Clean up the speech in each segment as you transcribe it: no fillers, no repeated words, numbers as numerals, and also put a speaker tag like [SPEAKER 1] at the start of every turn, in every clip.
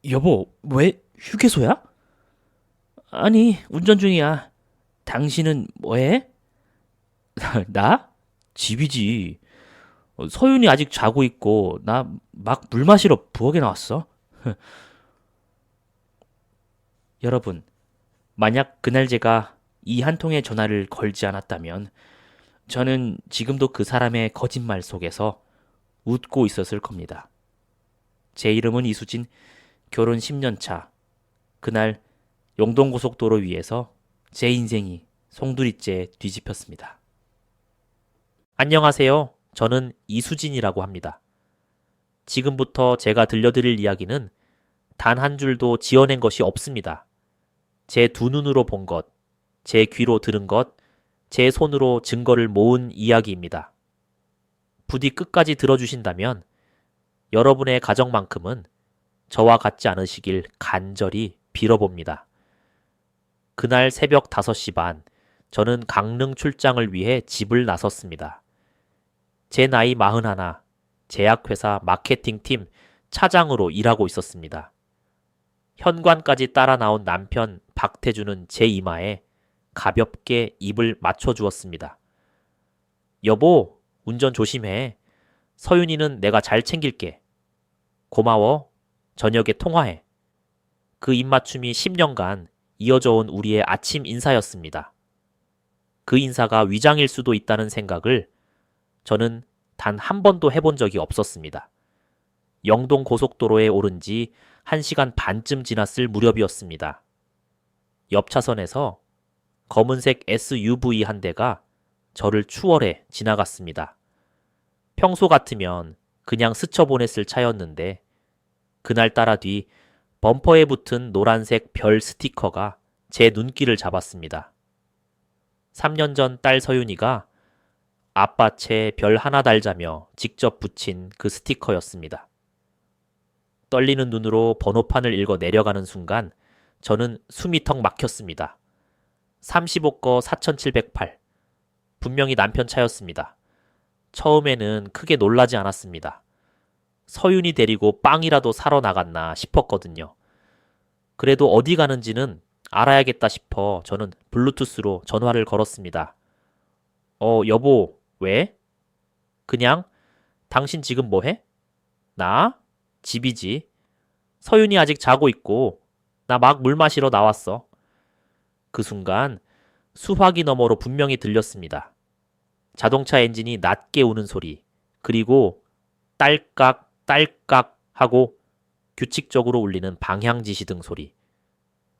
[SPEAKER 1] 여보, 왜 휴게소야? 아니, 운전 중이야. 당신은 뭐해? 나? 집이지. 서윤이 아직 자고 있고, 나 막 물 마시러 부엌에 나왔어. 여러분, 만약 그날 제가 이 한 통의 전화를 걸지 않았다면, 저는 지금도 그 사람의 거짓말 속에서 웃고 있었을 겁니다. 제 이름은 이수진, 결혼 10년 차. 그날 영동고속도로 위에서 제 인생이 송두리째 뒤집혔습니다. 안녕하세요. 저는 이수진이라고 합니다. 지금부터 제가 들려드릴 이야기는 단 한 줄도 지어낸 것이 없습니다. 제 두 눈으로 본 것, 제 귀로 들은 것, 제 손으로 증거를 모은 이야기입니다. 부디 끝까지 들어주신다면 여러분의 가정만큼은 저와 같지 않으시길 간절히 빌어봅니다. 그날 새벽 5시 반, 저는 강릉 출장을 위해 집을 나섰습니다. 제 나이 41, 제약회사 마케팅팀 차장으로 일하고 있었습니다. 현관까지 따라 나온 남편 박태주는 제 이마에 가볍게 입을 맞춰주었습니다. 여보, 운전 조심해. 서윤이는 내가 잘 챙길게. 고마워. 저녁에 통화해. 그 입맞춤이 10년간 이어져 온 우리의 아침 인사였습니다. 그 인사가 위장일 수도 있다는 생각을 저는 단 한 번도 해본 적이 없었습니다. 영동 고속도로에 오른 지 1시간 반쯤 지났을 무렵이었습니다. 옆 차선에서 검은색 SUV 한 대가 저를 추월해 지나갔습니다. 평소 같으면 그냥 스쳐보냈을 차였는데 그날따라 뒤 범퍼에 붙은 노란색 별 스티커가 제 눈길을 잡았습니다. 3년 전 딸 서윤이가 아빠 채 별 하나 달자며 직접 붙인 그 스티커였습니다. 떨리는 눈으로 번호판을 읽어 내려가는 순간 저는 숨이 턱 막혔습니다. 35거 4708. 분명히 남편 차였습니다. 처음에는 크게 놀라지 않았습니다. 서윤이 데리고 빵이라도 사러 나갔나 싶었거든요. 그래도 어디 가는지는 알아야겠다 싶어 저는 블루투스로 전화를 걸었습니다. 여보, 왜? 그냥, 당신 지금 뭐해? 나? 집이지. 서윤이 아직 자고 있고, 나 막 물 마시러 나왔어. 그 순간 수화기 너머로 분명히 들렸습니다. 자동차 엔진이 낮게 우는 소리, 그리고 딸깍, 딸깍 하고 규칙적으로 울리는 방향 지시등 소리.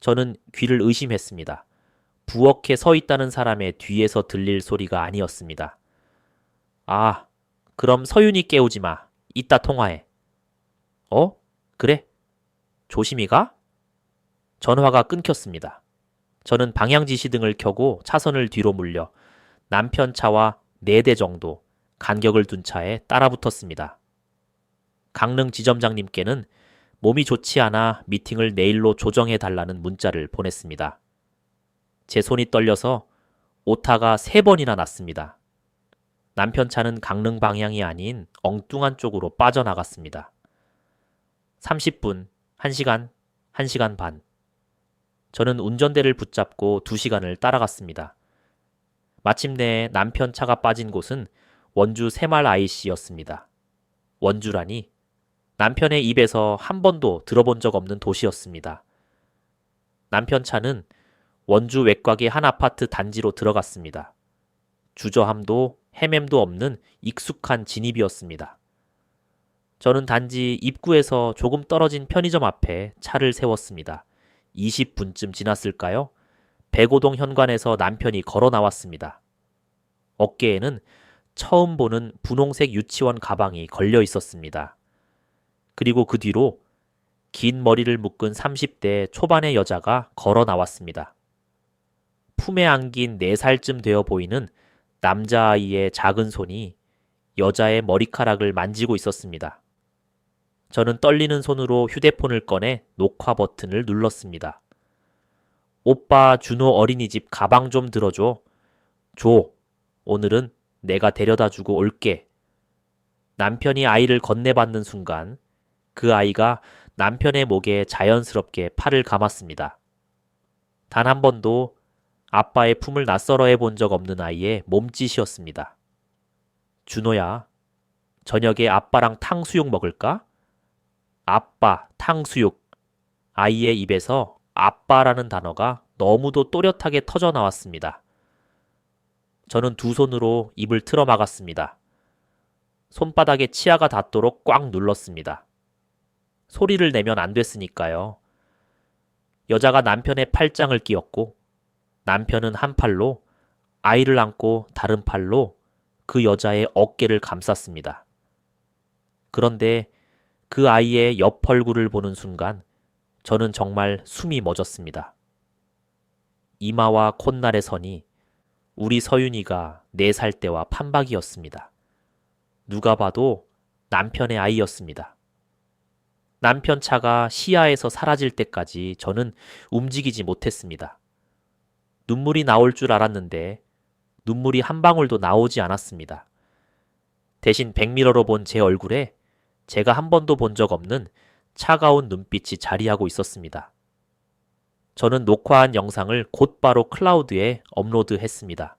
[SPEAKER 1] 저는 귀를 의심했습니다. 부엌에 서 있다는 사람의 뒤에서 들릴 소리가 아니었습니다. 아, 그럼 서윤이 깨우지 마. 이따 통화해. 그래. 조심히 가? 전화가 끊겼습니다. 저는 방향 지시등을 켜고 차선을 뒤로 물려 남편 차와 4대 정도 간격을 둔 차에 따라붙었습니다. 강릉 지점장님께는 몸이 좋지 않아 미팅을 내일로 조정해 달라는 문자를 보냈습니다. 제 손이 떨려서 오타가 3번이나 났습니다. 남편 차는 강릉 방향이 아닌 엉뚱한 쪽으로 빠져나갔습니다. 30분, 1시간, 1시간 반. 저는 운전대를 붙잡고 2시간을 따라갔습니다. 마침내 남편 차가 빠진 곳은 원주 새말 IC였습니다. 원주라니 남편의 입에서 한 번도 들어본 적 없는 도시였습니다. 남편 차는 원주 외곽의 한 아파트 단지로 들어갔습니다. 주저함도 헤맴도 없는 익숙한 진입이었습니다. 저는 단지 입구에서 조금 떨어진 편의점 앞에 차를 세웠습니다. 20분쯤 지났을까요? 백오동 현관에서 남편이 걸어 나왔습니다. 어깨에는 처음 보는 분홍색 유치원 가방이 걸려 있었습니다. 그리고 그 뒤로 긴 머리를 묶은 30대 초반의 여자가 걸어 나왔습니다. 품에 안긴 4살쯤 되어 보이는 남자아이의 작은 손이 여자의 머리카락을 만지고 있었습니다. 저는 떨리는 손으로 휴대폰을 꺼내 녹화 버튼을 눌렀습니다. 오빠 준호 어린이집 가방 좀 들어줘. 줘. 오늘은 내가 데려다 주고 올게. 남편이 아이를 건네받는 순간 그 아이가 남편의 목에 자연스럽게 팔을 감았습니다. 단 한 번도 아빠의 품을 낯설어 해본 적 없는 아이의 몸짓이었습니다. 준호야, 저녁에 아빠랑 탕수육 먹을까? 아빠, 탕수육. 아이의 입에서 아빠라는 단어가 너무도 또렷하게 터져 나왔습니다. 저는 두 손으로 입을 틀어 막았습니다. 손바닥에 치아가 닿도록 꽉 눌렀습니다. 소리를 내면 안 됐으니까요. 여자가 남편의 팔짱을 끼웠고 남편은 한 팔로 아이를 안고 다른 팔로 그 여자의 어깨를 감쌌습니다. 그런데 그 아이의 옆 얼굴을 보는 순간 저는 정말 숨이 멎었습니다. 이마와 콧날의 선이 우리 서윤이가 4살 때와 판박이었습니다. 누가 봐도 남편의 아이였습니다. 남편 차가 시야에서 사라질 때까지 저는 움직이지 못했습니다. 눈물이 나올 줄 알았는데 눈물이 한 방울도 나오지 않았습니다. 대신 백미러로 본 제 얼굴에 제가 한 번도 본 적 없는 차가운 눈빛이 자리하고 있었습니다. 저는 녹화한 영상을 곧바로 클라우드에 업로드했습니다.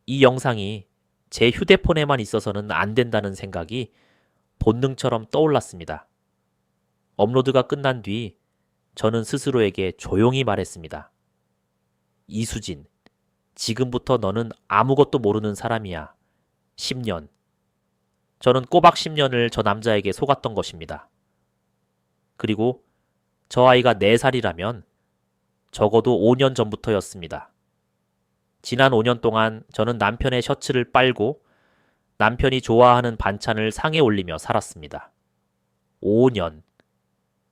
[SPEAKER 1] 이 영상이 제 휴대폰에만 있어서는 안 된다는 생각이 본능처럼 떠올랐습니다. 업로드가 끝난 뒤 저는 스스로에게 조용히 말했습니다. 이수진, 지금부터 너는 아무것도 모르는 사람이야. 10년. 저는 꼬박 10년을 저 남자에게 속았던 것입니다. 그리고 저 아이가 4살이라면 적어도 5년 전부터였습니다. 지난 5년 동안 저는 남편의 셔츠를 빨고 남편이 좋아하는 반찬을 상에 올리며 살았습니다. 5년.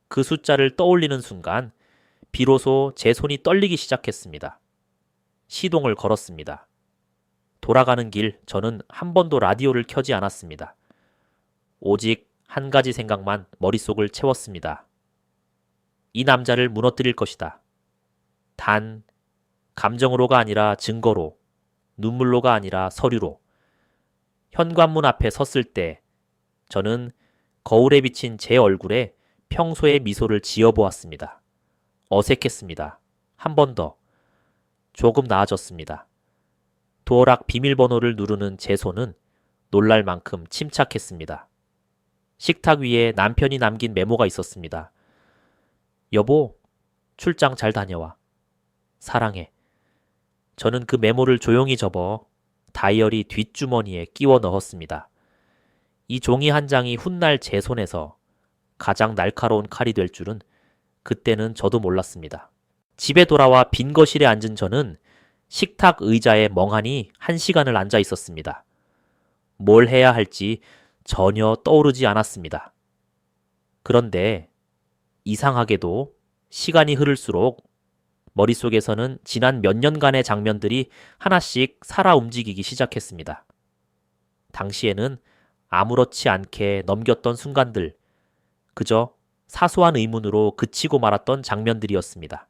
[SPEAKER 1] 그 숫자를 떠올리는 순간 비로소 제 손이 떨리기 시작했습니다. 시동을 걸었습니다. 돌아가는 길 저는 한 번도 라디오를 켜지 않았습니다. 오직 한 가지 생각만 머릿속을 채웠습니다. 이 남자를 무너뜨릴 것이다. 단, 감정으로가 아니라 증거로, 눈물로가 아니라 서류로. 현관문 앞에 섰을 때 저는 거울에 비친 제 얼굴에 평소의 미소를 지어보았습니다. 어색했습니다. 한 번 더. 조금 나아졌습니다. 도어락 비밀번호를 누르는 제 손은 놀랄 만큼 침착했습니다. 식탁 위에 남편이 남긴 메모가 있었습니다. 여보, 출장 잘 다녀와. 사랑해. 저는 그 메모를 조용히 접어 다이어리 뒷주머니에 끼워 넣었습니다. 이 종이 한 장이 훗날 제 손에서 가장 날카로운 칼이 될 줄은 그때는 저도 몰랐습니다. 집에 돌아와 빈 거실에 앉은 저는 식탁 의자에 멍하니 1시간을 앉아 있었습니다. 뭘 해야 할지 전혀 떠오르지 않았습니다. 그런데 이상하게도 시간이 흐를수록 머릿속에서는 지난 몇 년간의 장면들이 하나씩 살아 움직이기 시작했습니다. 당시에는 아무렇지 않게 넘겼던 순간들, 그저 사소한 의문으로 그치고 말았던 장면들이었습니다.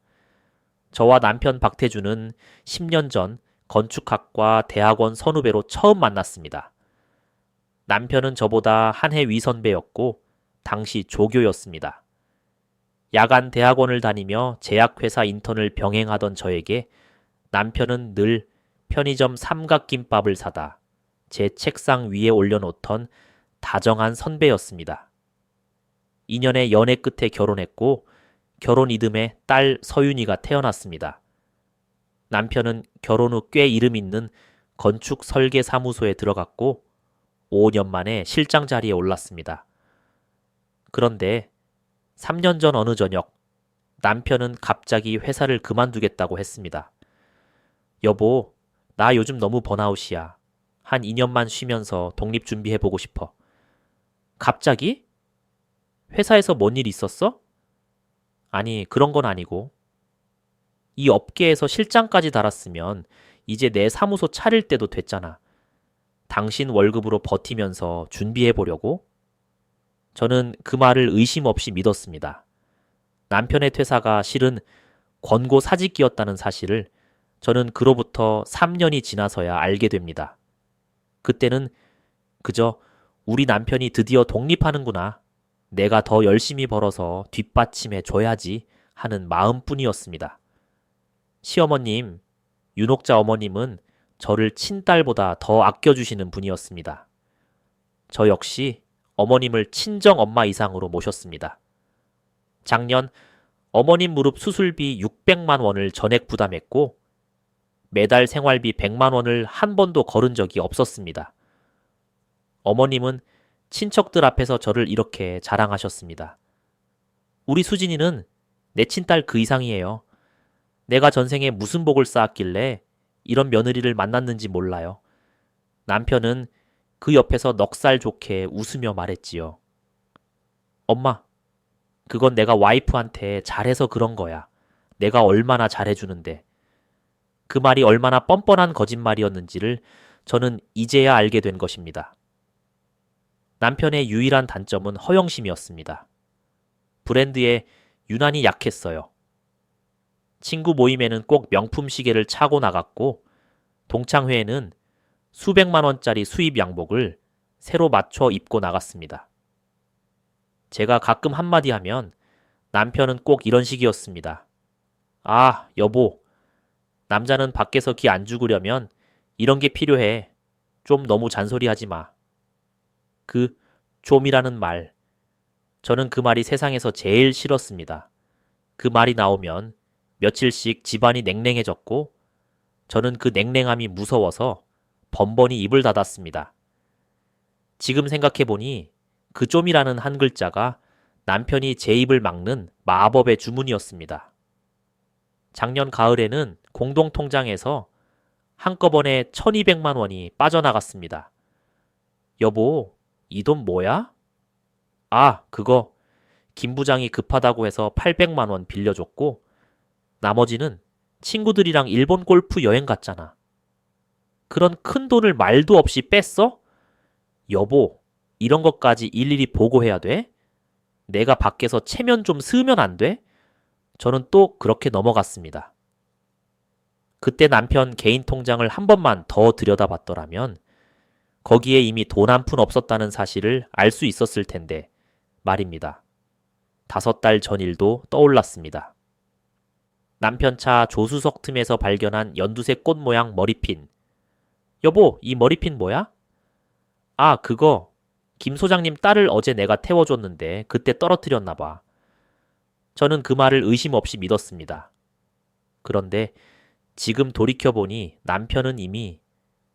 [SPEAKER 1] 저와 남편 박태주는 10년 전 건축학과 대학원 선후배로 처음 만났습니다. 남편은 저보다 한 해 위 선배였고 당시 조교였습니다. 야간 대학원을 다니며 제약회사 인턴을 병행하던 저에게 남편은 늘 편의점 삼각김밥을 사다 제 책상 위에 올려놓던 다정한 선배였습니다. 2년의 연애 끝에 결혼했고 결혼 이듬해 딸 서윤이가 태어났습니다. 남편은 결혼 후 꽤 이름 있는 건축 설계 사무소에 들어갔고 5년 만에 실장 자리에 올랐습니다. 그런데 3년 전 어느 저녁 남편은 갑자기 회사를 그만두겠다고 했습니다. 여보, 나 요즘 너무 번아웃이야. 한 2년만 쉬면서 독립 준비해보고 싶어. 갑자기? 회사에서 뭔 일 있었어? 아니, 그런 건 아니고. 이 업계에서 실장까지 달았으면 이제 내 사무소 차릴 때도 됐잖아. 당신 월급으로 버티면서 준비해보려고? 저는 그 말을 의심 없이 믿었습니다. 남편의 퇴사가 실은 권고 사직이었다는 사실을 저는 그로부터 3년이 지나서야 알게 됩니다. 그때는 그저 우리 남편이 드디어 독립하는구나. 내가 더 열심히 벌어서 뒷받침해 줘야지 하는 마음뿐이었습니다. 시어머님, 윤옥자 어머님은 저를 친딸보다 더 아껴주시는 분이었습니다. 저 역시 어머님을 친정 엄마 이상으로 모셨습니다. 작년 어머님 무릎 수술비 600만 원을 전액 부담했고 매달 생활비 100만 원을 한 번도 거른 적이 없었습니다. 어머님은 친척들 앞에서 저를 이렇게 자랑하셨습니다. 우리 수진이는 내 친딸 그 이상이에요. 내가 전생에 무슨 복을 쌓았길래 이런 며느리를 만났는지 몰라요. 남편은 그 옆에서 넉살 좋게 웃으며 말했지요. 엄마, 그건 내가 와이프한테 잘해서 그런 거야. 내가 얼마나 잘해주는데. 그 말이 얼마나 뻔뻔한 거짓말이었는지를 저는 이제야 알게 된 것입니다. 남편의 유일한 단점은 허영심이었습니다. 브랜드에 유난히 약했어요. 친구 모임에는 꼭 명품 시계를 차고 나갔고 동창회에는 수백만 원짜리 수입 양복을 새로 맞춰 입고 나갔습니다. 제가 가끔 한마디 하면 남편은 꼭 이런 식이었습니다. 아, 여보, 남자는 밖에서 기 안 죽으려면 이런 게 필요해. 좀 너무 잔소리하지 마. 그 좀이라는 말, 저는 그 말이 세상에서 제일 싫었습니다. 그 말이 나오면 며칠씩 집안이 냉랭해졌고 저는 그 냉랭함이 무서워서 번번이 입을 닫았습니다. 지금 생각해보니 그 좀이라는 한 글자가 남편이 제 입을 막는 마법의 주문이었습니다. 작년 가을에는 공동통장에서 한꺼번에 1200만 원이 빠져나갔습니다. 여보, 이 돈 뭐야? 아, 그거 김 부장이 급하다고 해서 800만 원 빌려줬고 나머지는 친구들이랑 일본 골프 여행 갔잖아. 그런 큰 돈을 말도 없이 뺐어? 여보, 이런 것까지 일일이 보고해야 돼? 내가 밖에서 체면 좀 쓰면 안 돼? 저는 또 그렇게 넘어갔습니다. 그때 남편 개인 통장을 한 번만 더 들여다봤더라면 거기에 이미 돈 한 푼 없었다는 사실을 알 수 있었을 텐데 말입니다. 5달 전 일도 떠올랐습니다. 남편 차 조수석 틈에서 발견한 연두색 꽃 모양 머리핀. 여보, 이 머리핀 뭐야? 아, 그거 김 소장님 딸을 어제 내가 태워줬는데 그때 떨어뜨렸나 봐. 저는 그 말을 의심 없이 믿었습니다. 그런데 지금 돌이켜보니 남편은 이미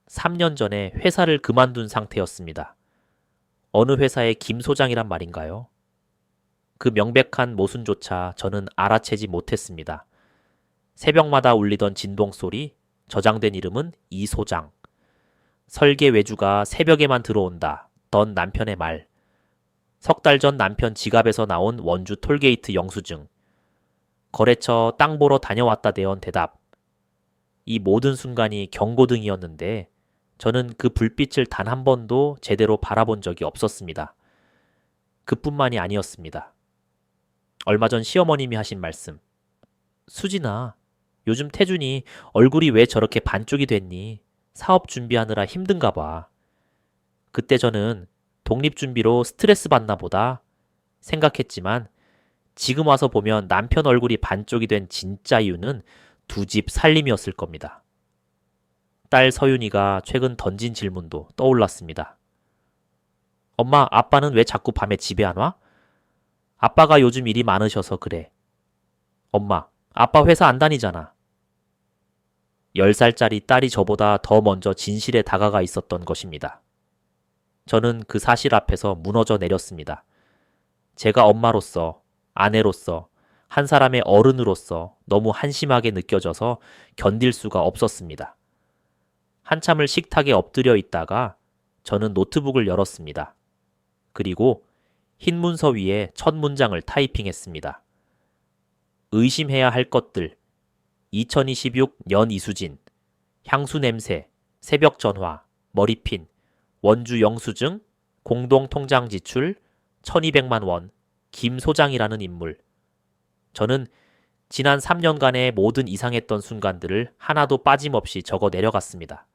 [SPEAKER 1] 3년 전에 회사를 그만둔 상태였습니다. 어느 회사의 김 소장이란 말인가요? 그 명백한 모순조차 저는 알아채지 못했습니다. 새벽마다 울리던 진동소리, 저장된 이름은 이 소장. 설계 외주가 새벽에만 들어온다. 던 남편의 말. 석 달 전 남편 지갑에서 나온 원주 톨게이트 영수증. 거래처 땅 보러 다녀왔다 대언 대답. 이 모든 순간이 경고등이었는데 저는 그 불빛을 단 한 번도 제대로 바라본 적이 없었습니다. 그뿐만이 아니었습니다. 얼마 전 시어머님이 하신 말씀. 수진아, 요즘 태준이 얼굴이 왜 저렇게 반쪽이 됐니? 사업 준비하느라 힘든가 봐. 그때 저는 독립준비로 스트레스 받나 보다 생각했지만 지금 와서 보면 남편 얼굴이 반쪽이 된 진짜 이유는 두 집 살림이었을 겁니다. 딸 서윤이가 최근 던진 질문도 떠올랐습니다. 엄마, 아빠는 왜 자꾸 밤에 집에 안 와? 아빠가 요즘 일이 많으셔서 그래. 엄마, 아빠 회사 안 다니잖아. 10살짜리 딸이 저보다 더 먼저 진실에 다가가 있었던 것입니다. 저는 그 사실 앞에서 무너져 내렸습니다. 제가 엄마로서, 아내로서, 한 사람의 어른으로서 너무 한심하게 느껴져서 견딜 수가 없었습니다. 한참을 식탁에 엎드려 있다가 저는 노트북을 열었습니다. 그리고 흰 문서 위에 첫 문장을 타이핑했습니다. 의심해야 할 것들. 2026년 이수진. 향수 냄새. 새벽 전화. 머리핀. 원주 영수증. 공동 통장 지출. 1200만 원. 김 소장이라는 인물. 저는 지난 3년간의 모든 이상했던 순간들을 하나도 빠짐없이 적어 내려갔습니다.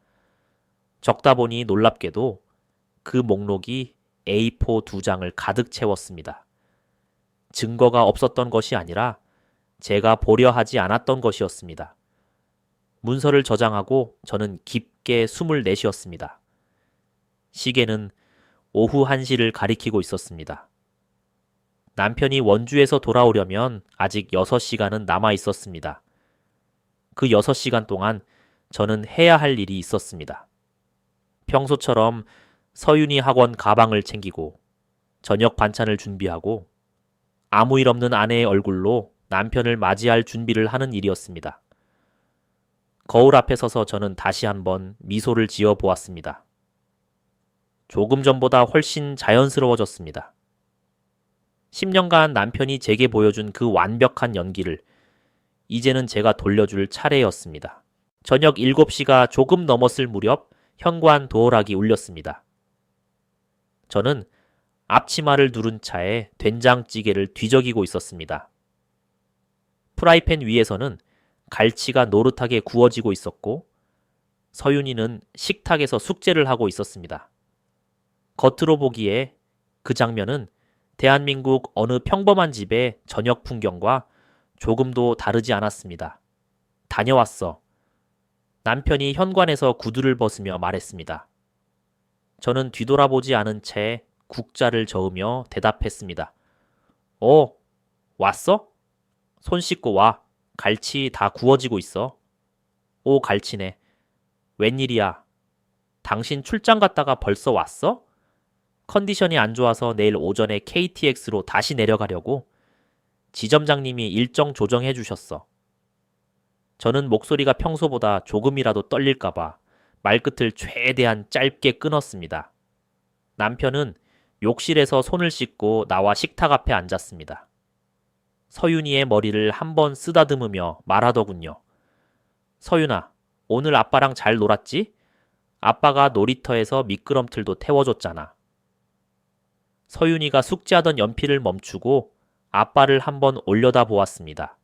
[SPEAKER 1] 적다 보니 놀랍게도 그 목록이 A4 2장을 가득 채웠습니다. 증거가 없었던 것이 아니라 제가 보려 하지 않았던 것이었습니다. 문서를 저장하고 저는 깊게 숨을 내쉬었습니다. 시계는 오후 1시를 가리키고 있었습니다. 남편이 원주에서 돌아오려면 아직 6시간은 남아 있었습니다. 그 6시간 동안 저는 해야 할 일이 있었습니다. 평소처럼 서윤이 학원 가방을 챙기고 저녁 반찬을 준비하고 아무 일 없는 아내의 얼굴로 남편을 맞이할 준비를 하는 일이었습니다. 거울 앞에 서서 저는 다시 한번 미소를 지어 보았습니다. 조금 전보다 훨씬 자연스러워졌습니다. 10년간 남편이 제게 보여준 그 완벽한 연기를 이제는 제가 돌려줄 차례였습니다. 저녁 7시가 조금 넘었을 무렵 현관 도어락이 울렸습니다. 저는 앞치마를 두른 차에 된장찌개를 뒤적이고 있었습니다. 프라이팬 위에서는 갈치가 노릇하게 구워지고 있었고 서윤이는 식탁에서 숙제를 하고 있었습니다. 겉으로 보기에 그 장면은 대한민국 어느 평범한 집의 저녁 풍경과 조금도 다르지 않았습니다. 다녀왔어. 남편이 현관에서 구두를 벗으며 말했습니다. 저는 뒤돌아보지 않은 채 국자를 저으며 대답했습니다. 왔어? 손 씻고 와. 갈치 다 구워지고 있어. 오, 갈치네. 웬일이야? 당신 출장 갔다가 벌써 왔어? 컨디션이 안 좋아서 내일 오전에 KTX로 다시 내려가려고 지점장님이 일정 조정해 주셨어. 저는 목소리가 평소보다 조금이라도 떨릴까봐 말끝을 최대한 짧게 끊었습니다. 남편은 욕실에서 손을 씻고 나와 식탁 앞에 앉았습니다. 서윤이의 머리를 한번 쓰다듬으며 말하더군요. 서윤아, 오늘 아빠랑 잘 놀았지? 아빠가 놀이터에서 미끄럼틀도 태워줬잖아. 서윤이가 숙제하던 연필을 멈추고 아빠를 한번 올려다 보았습니다.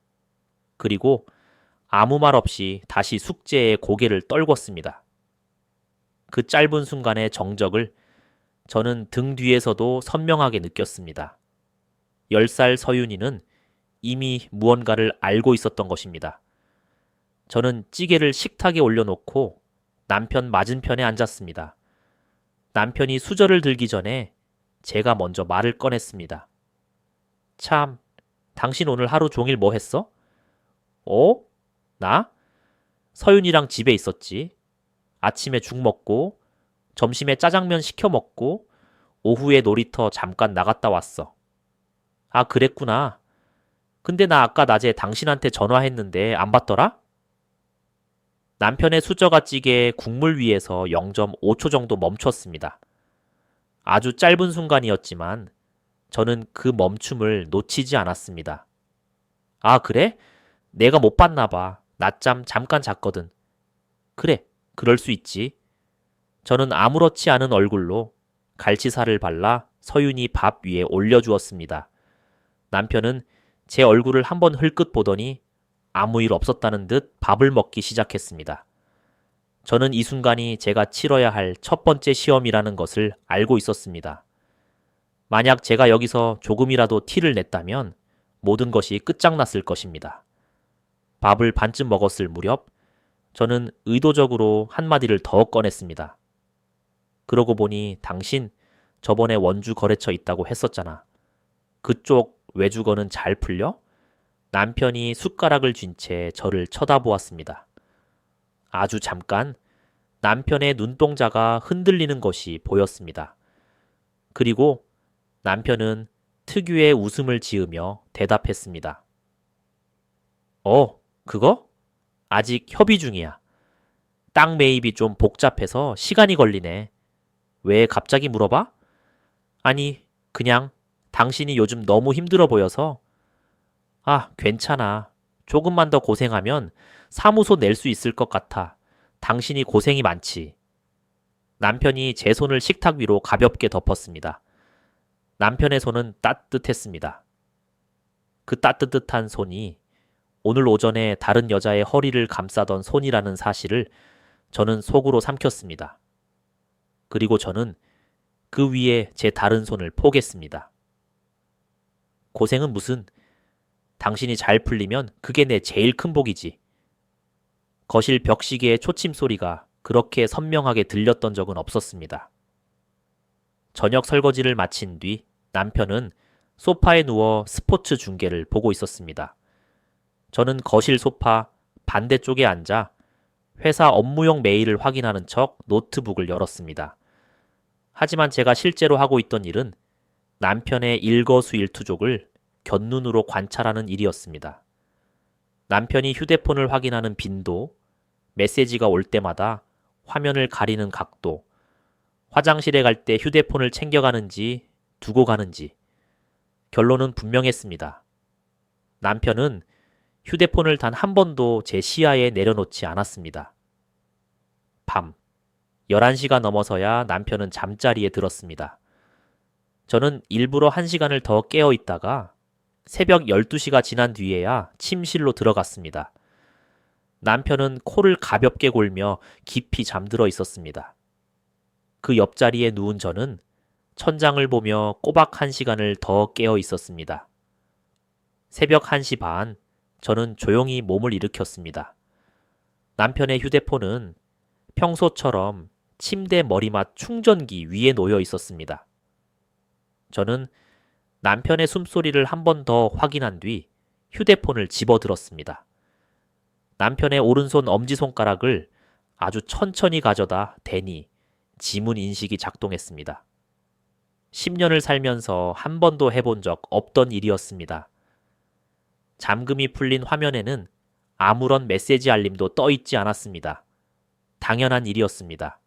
[SPEAKER 1] 그리고 아무 말 없이 다시 숙제에 고개를 떨궜습니다. 그 짧은 순간의 정적을 저는 등 뒤에서도 선명하게 느꼈습니다. 10살 서윤이는 이미 무언가를 알고 있었던 것입니다. 저는 찌개를 식탁에 올려놓고 남편 맞은편에 앉았습니다. 남편이 수저를 들기 전에 제가 먼저 말을 꺼냈습니다. 참, 당신 오늘 하루 종일 뭐 했어? 나? 서윤이랑 집에 있었지. 아침에 죽 먹고, 점심에 짜장면 시켜 먹고, 오후에 놀이터 잠깐 나갔다 왔어. 아, 그랬구나. 근데 나 아까 낮에 당신한테 전화했는데 안 받더라? 남편의 수저가 찌개 국물 위에서 0.5초 정도 멈췄습니다. 아주 짧은 순간이었지만 저는 그 멈춤을 놓치지 않았습니다. 아, 그래? 내가 못 봤나 봐. 낮잠 잠깐 잤거든. 그래, 그럴 수 있지. 저는 아무렇지 않은 얼굴로 갈치살을 발라 서윤이 밥 위에 올려주었습니다. 남편은 제 얼굴을 한번 흘끗 보더니 아무 일 없었다는 듯 밥을 먹기 시작했습니다. 저는 이 순간이 제가 치러야 할 첫 번째 시험이라는 것을 알고 있었습니다. 만약 제가 여기서 조금이라도 티를 냈다면 모든 것이 끝장났을 것입니다. 밥을 반쯤 먹었을 무렵 저는 의도적으로 한마디를 더 꺼냈습니다. 그러고 보니 당신 저번에 원주 거래처 있다고 했었잖아. 그쪽 외주거는 잘 풀려? 남편이 숟가락을 쥔 채 저를 쳐다보았습니다. 아주 잠깐 남편의 눈동자가 흔들리는 것이 보였습니다. 그리고 남편은 특유의 웃음을 지으며 대답했습니다. 그거? 아직 협의 중이야. 땅 매입이 좀 복잡해서 시간이 걸리네. 왜 갑자기 물어봐? 아니, 그냥 당신이 요즘 너무 힘들어 보여서. 아, 괜찮아. 조금만 더 고생하면 사무소 낼 수 있을 것 같아. 당신이 고생이 많지. 남편이 제 손을 식탁 위로 가볍게 덮었습니다. 남편의 손은 따뜻했습니다. 그 따뜻한 손이 오늘 오전에 다른 여자의 허리를 감싸던 손이라는 사실을 저는 속으로 삼켰습니다. 그리고 저는 그 위에 제 다른 손을 포겠습니다. 고생은 무슨. 당신이 잘 풀리면 그게 내 제일 큰 복이지. 거실 벽시계의 초침 소리가 그렇게 선명하게 들렸던 적은 없었습니다. 저녁 설거지를 마친 뒤 남편은 소파에 누워 스포츠 중계를 보고 있었습니다. 저는 거실 소파 반대쪽에 앉아 회사 업무용 메일을 확인하는 척 노트북을 열었습니다. 하지만 제가 실제로 하고 있던 일은 남편의 일거수일투족을 곁눈으로 관찰하는 일이었습니다. 남편이 휴대폰을 확인하는 빈도, 메시지가 올 때마다 화면을 가리는 각도, 화장실에 갈 때 휴대폰을 챙겨가는지 두고 가는지, 결론은 분명했습니다. 남편은 휴대폰을 단 한 번도 제 시야에 내려놓지 않았습니다. 밤, 11시가 넘어서야 남편은 잠자리에 들었습니다. 저는 일부러 1시간을 더 깨어 있다가 새벽 12시가 지난 뒤에야 침실로 들어갔습니다. 남편은 코를 가볍게 골며 깊이 잠들어 있었습니다. 그 옆자리에 누운 저는 천장을 보며 꼬박 1시간을 더 깨어 있었습니다. 새벽 1시 반, 저는 조용히 몸을 일으켰습니다. 남편의 휴대폰은 평소처럼 침대 머리맡 충전기 위에 놓여 있었습니다. 저는 남편의 숨소리를 한 번 더 확인한 뒤 휴대폰을 집어들었습니다. 남편의 오른손 엄지손가락을 아주 천천히 가져다 대니 지문 인식이 작동했습니다. 10년을 살면서 한 번도 해본 적 없던 일이었습니다. 잠금이 풀린 화면에는 아무런 메시지 알림도 떠 있지 않았습니다. 당연한 일이었습니다.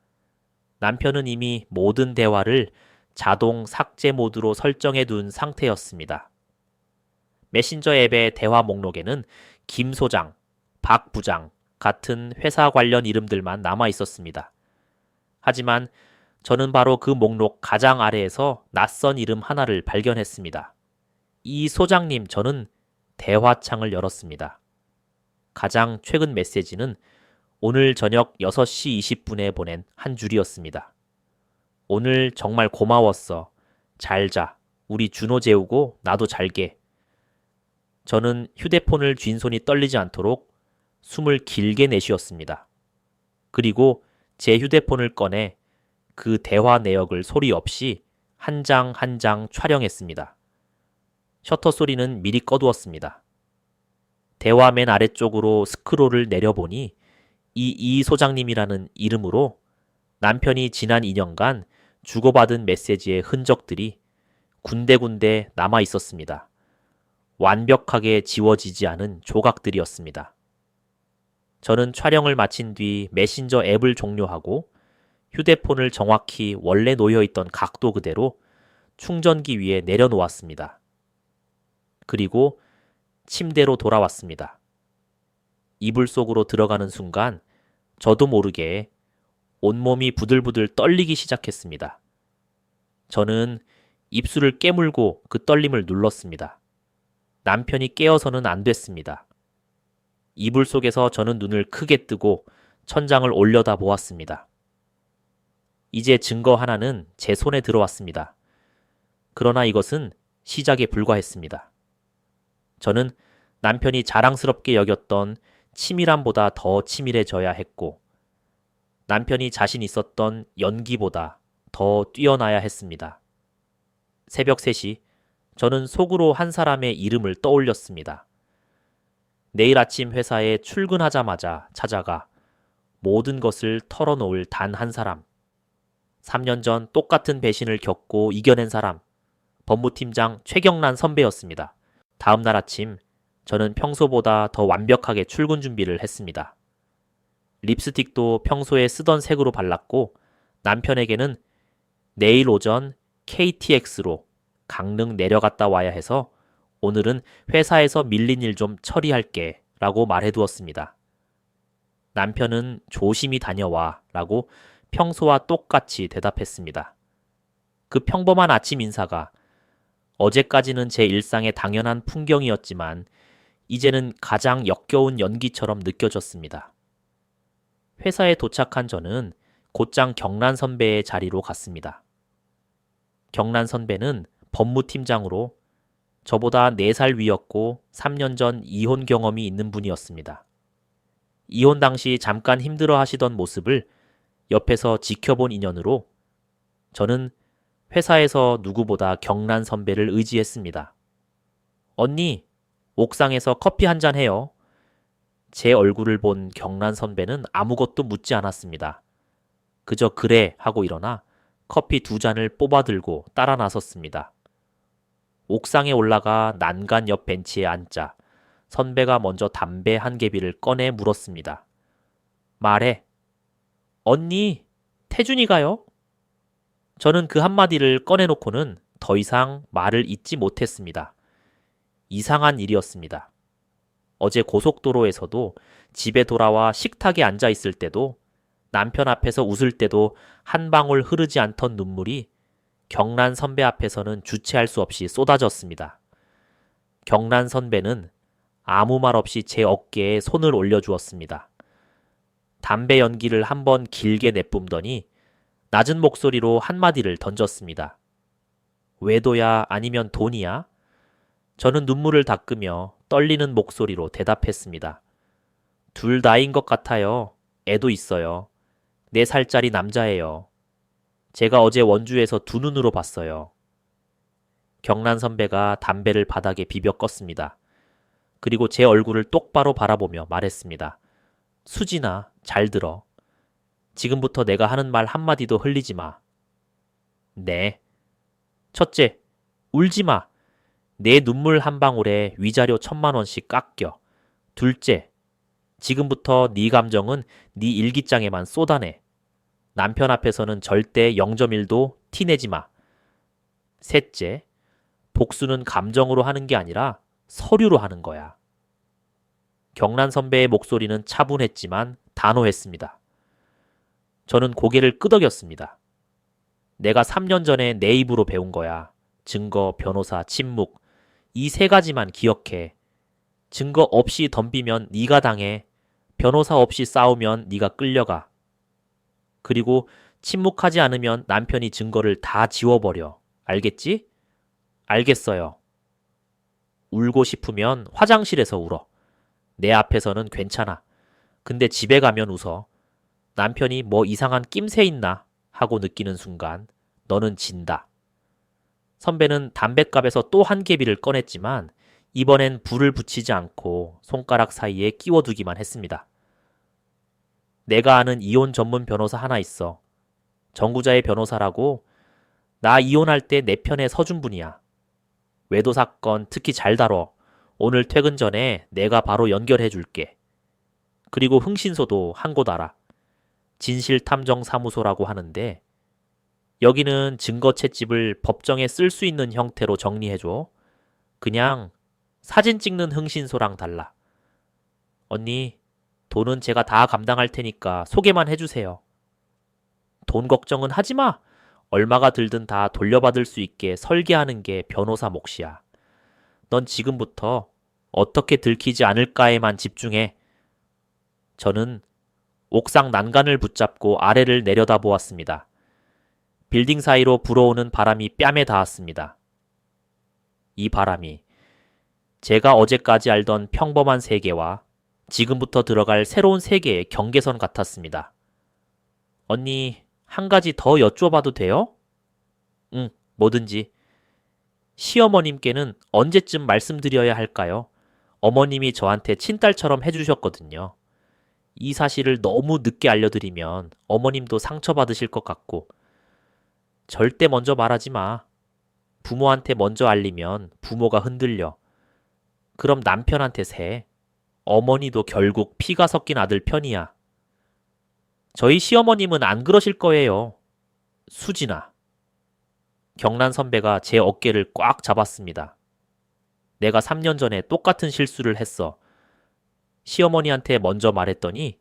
[SPEAKER 1] 남편은 이미 모든 대화를 자동 삭제 모드로 설정해 둔 상태였습니다. 메신저 앱의 대화 목록에는 김 소장, 박 부장 같은 회사 관련 이름들만 남아 있었습니다. 하지만 저는 바로 그 목록 가장 아래에서 낯선 이름 하나를 발견했습니다. 이 소장님, 저는 대화창을 열었습니다. 가장 최근 메시지는 오늘 저녁 6시 20분에 보낸 한 줄이었습니다. 오늘 정말 고마웠어. 잘 자. 우리 준호 재우고 나도 잘게. 저는 휴대폰을 쥔 손이 떨리지 않도록 숨을 길게 내쉬었습니다. 그리고 제 휴대폰을 꺼내 그 대화 내역을 소리 없이 한 장 한 장 촬영했습니다. 셔터 소리는 미리 꺼두었습니다. 대화 맨 아래쪽으로 스크롤을 내려보니 이 소장님이라는 이름으로 남편이 지난 2년간 주고받은 메시지의 흔적들이 군데군데 남아 있었습니다. 완벽하게 지워지지 않은 조각들이었습니다. 저는 촬영을 마친 뒤 메신저 앱을 종료하고 휴대폰을 정확히 원래 놓여있던 각도 그대로 충전기 위에 내려놓았습니다. 그리고 침대로 돌아왔습니다. 이불 속으로 들어가는 순간 저도 모르게 온몸이 부들부들 떨리기 시작했습니다. 저는 입술을 깨물고 그 떨림을 눌렀습니다. 남편이 깨어서는 안 됐습니다. 이불 속에서 저는 눈을 크게 뜨고 천장을 올려다 보았습니다. 이제 증거 하나는 제 손에 들어왔습니다. 그러나 이것은 시작에 불과했습니다. 저는 남편이 자랑스럽게 여겼던 치밀함보다 더 치밀해져야 했고, 남편이 자신 있었던 연기보다 더 뛰어나야 했습니다. 새벽 3시, 저는 속으로 한 사람의 이름을 떠올렸습니다. 내일 아침 회사에 출근하자마자 찾아가 모든 것을 털어놓을 단 한 사람. 3년 전 똑같은 배신을 겪고 이겨낸 사람. 법무팀장 최경란 선배였습니다. 다음 날 아침, 저는 평소보다 더 완벽하게 출근 준비를 했습니다. 립스틱도 평소에 쓰던 색으로 발랐고, 남편에게는 내일 오전 KTX로 강릉 내려갔다 와야 해서 오늘은 회사에서 밀린 일 좀 처리할게 라고 말해두었습니다. 남편은 조심히 다녀와 라고 평소와 똑같이 대답했습니다. 그 평범한 아침 인사가 어제까지는 제 일상의 당연한 풍경이었지만 이제는 가장 역겨운 연기처럼 느껴졌습니다. 회사에 도착한 저는 곧장 경란 선배의 자리로 갔습니다. 경란 선배는 법무팀장으로 저보다 4살 위였고 3년 전 이혼 경험이 있는 분이었습니다. 이혼 당시 잠깐 힘들어 하시던 모습을 옆에서 지켜본 인연으로 저는 회사에서 누구보다 경란 선배를 의지했습니다. 언니, 옥상에서 커피 한 잔 해요. 제 얼굴을 본 경란 선배는 아무것도 묻지 않았습니다. 그저 그래 하고 일어나 커피 2잔을 뽑아 들고 따라 나섰습니다. 옥상에 올라가 난간 옆 벤치에 앉자 선배가 먼저 담배 한 개비를 꺼내 물었습니다. 말해. 언니, 태준이가요? 저는 그 한마디를 꺼내놓고는 더 이상 말을 잇지 못했습니다. 이상한 일이었습니다. 어제 고속도로에서도 집에 돌아와 식탁에 앉아 있을 때도 남편 앞에서 웃을 때도 한 방울 흐르지 않던 눈물이 경란 선배 앞에서는 주체할 수 없이 쏟아졌습니다. 경란 선배는 아무 말 없이 제 어깨에 손을 올려주었습니다. 담배 연기를 한번 길게 내뿜더니 낮은 목소리로 한마디를 던졌습니다. 외도야 아니면 돈이야? 저는 눈물을 닦으며 떨리는 목소리로 대답했습니다. 둘 다인 것 같아요. 애도 있어요. 4살짜리 남자예요. 제가 어제 원주에서 2눈으로 봤어요. 경란 선배가 담배를 바닥에 비벼 껐습니다. 그리고 제 얼굴을 똑바로 바라보며 말했습니다. 수진아, 잘 들어. 지금부터 내가 하는 말 한마디도 흘리지 마. 네. 첫째, 울지 마. 내 눈물 한 방울에 위자료 1,000만 원씩 깎여. 둘째, 지금부터 네 감정은 네 일기장에만 쏟아내. 남편 앞에서는 절대 0.1도 티내지 마. 셋째, 복수는 감정으로 하는 게 아니라 서류로 하는 거야. 경란 선배의 목소리는 차분했지만 단호했습니다. 저는 고개를 끄덕였습니다. 내가 3년 전에 내 입으로 배운 거야. 증거, 변호사, 침묵. 이 3가지만 기억해. 증거 없이 덤비면 네가 당해. 변호사 없이 싸우면 네가 끌려가. 그리고 침묵하지 않으면 남편이 증거를 다 지워버려. 알겠지? 알겠어요. 울고 싶으면 화장실에서 울어. 내 앞에서는 괜찮아. 근데 집에 가면 웃어. 남편이 뭐 이상한 낌새 있나 하고 느끼는 순간 너는 진다. 선배는 담뱃갑에서 또 한 개비를 꺼냈지만 이번엔 불을 붙이지 않고 손가락 사이에 끼워두기만 했습니다. 내가 아는 이혼 전문 변호사 하나 있어. 정구자의 변호사라고. 나 이혼할 때 내 편에 서준 분이야. 외도 사건 특히 잘 다뤄. 오늘 퇴근 전에 내가 바로 연결해 줄게. 그리고 흥신소도 한 곳 알아. 진실탐정사무소라고 하는데 여기는 증거 채집을 법정에 쓸 수 있는 형태로 정리해줘. 그냥 사진 찍는 흥신소랑 달라. 언니, 돈은 제가 다 감당할 테니까 소개만 해주세요. 돈 걱정은 하지 마. 얼마가 들든 다 돌려받을 수 있게 설계하는 게 변호사 몫이야. 넌 지금부터 어떻게 들키지 않을까에만 집중해. 저는 옥상 난간을 붙잡고 아래를 내려다보았습니다. 빌딩 사이로 불어오는 바람이 뺨에 닿았습니다. 이 바람이 제가 어제까지 알던 평범한 세계와 지금부터 들어갈 새로운 세계의 경계선 같았습니다. 언니, 한 가지 더 여쭤봐도 돼요? 응, 뭐든지. 시어머님께는 언제쯤 말씀드려야 할까요? 어머님이 저한테 친딸처럼 해주셨거든요. 이 사실을 너무 늦게 알려드리면 어머님도 상처받으실 것 같고. 절대 먼저 말하지 마. 부모한테 먼저 알리면 부모가 흔들려. 그럼 남편한테 새. 어머니도 결국 피가 섞인 아들 편이야. 저희 시어머님은 안 그러실 거예요. 수진아. 경란 선배가 제 어깨를 꽉 잡았습니다. 내가 3년 전에 똑같은 실수를 했어. 시어머니한테 먼저 말했더니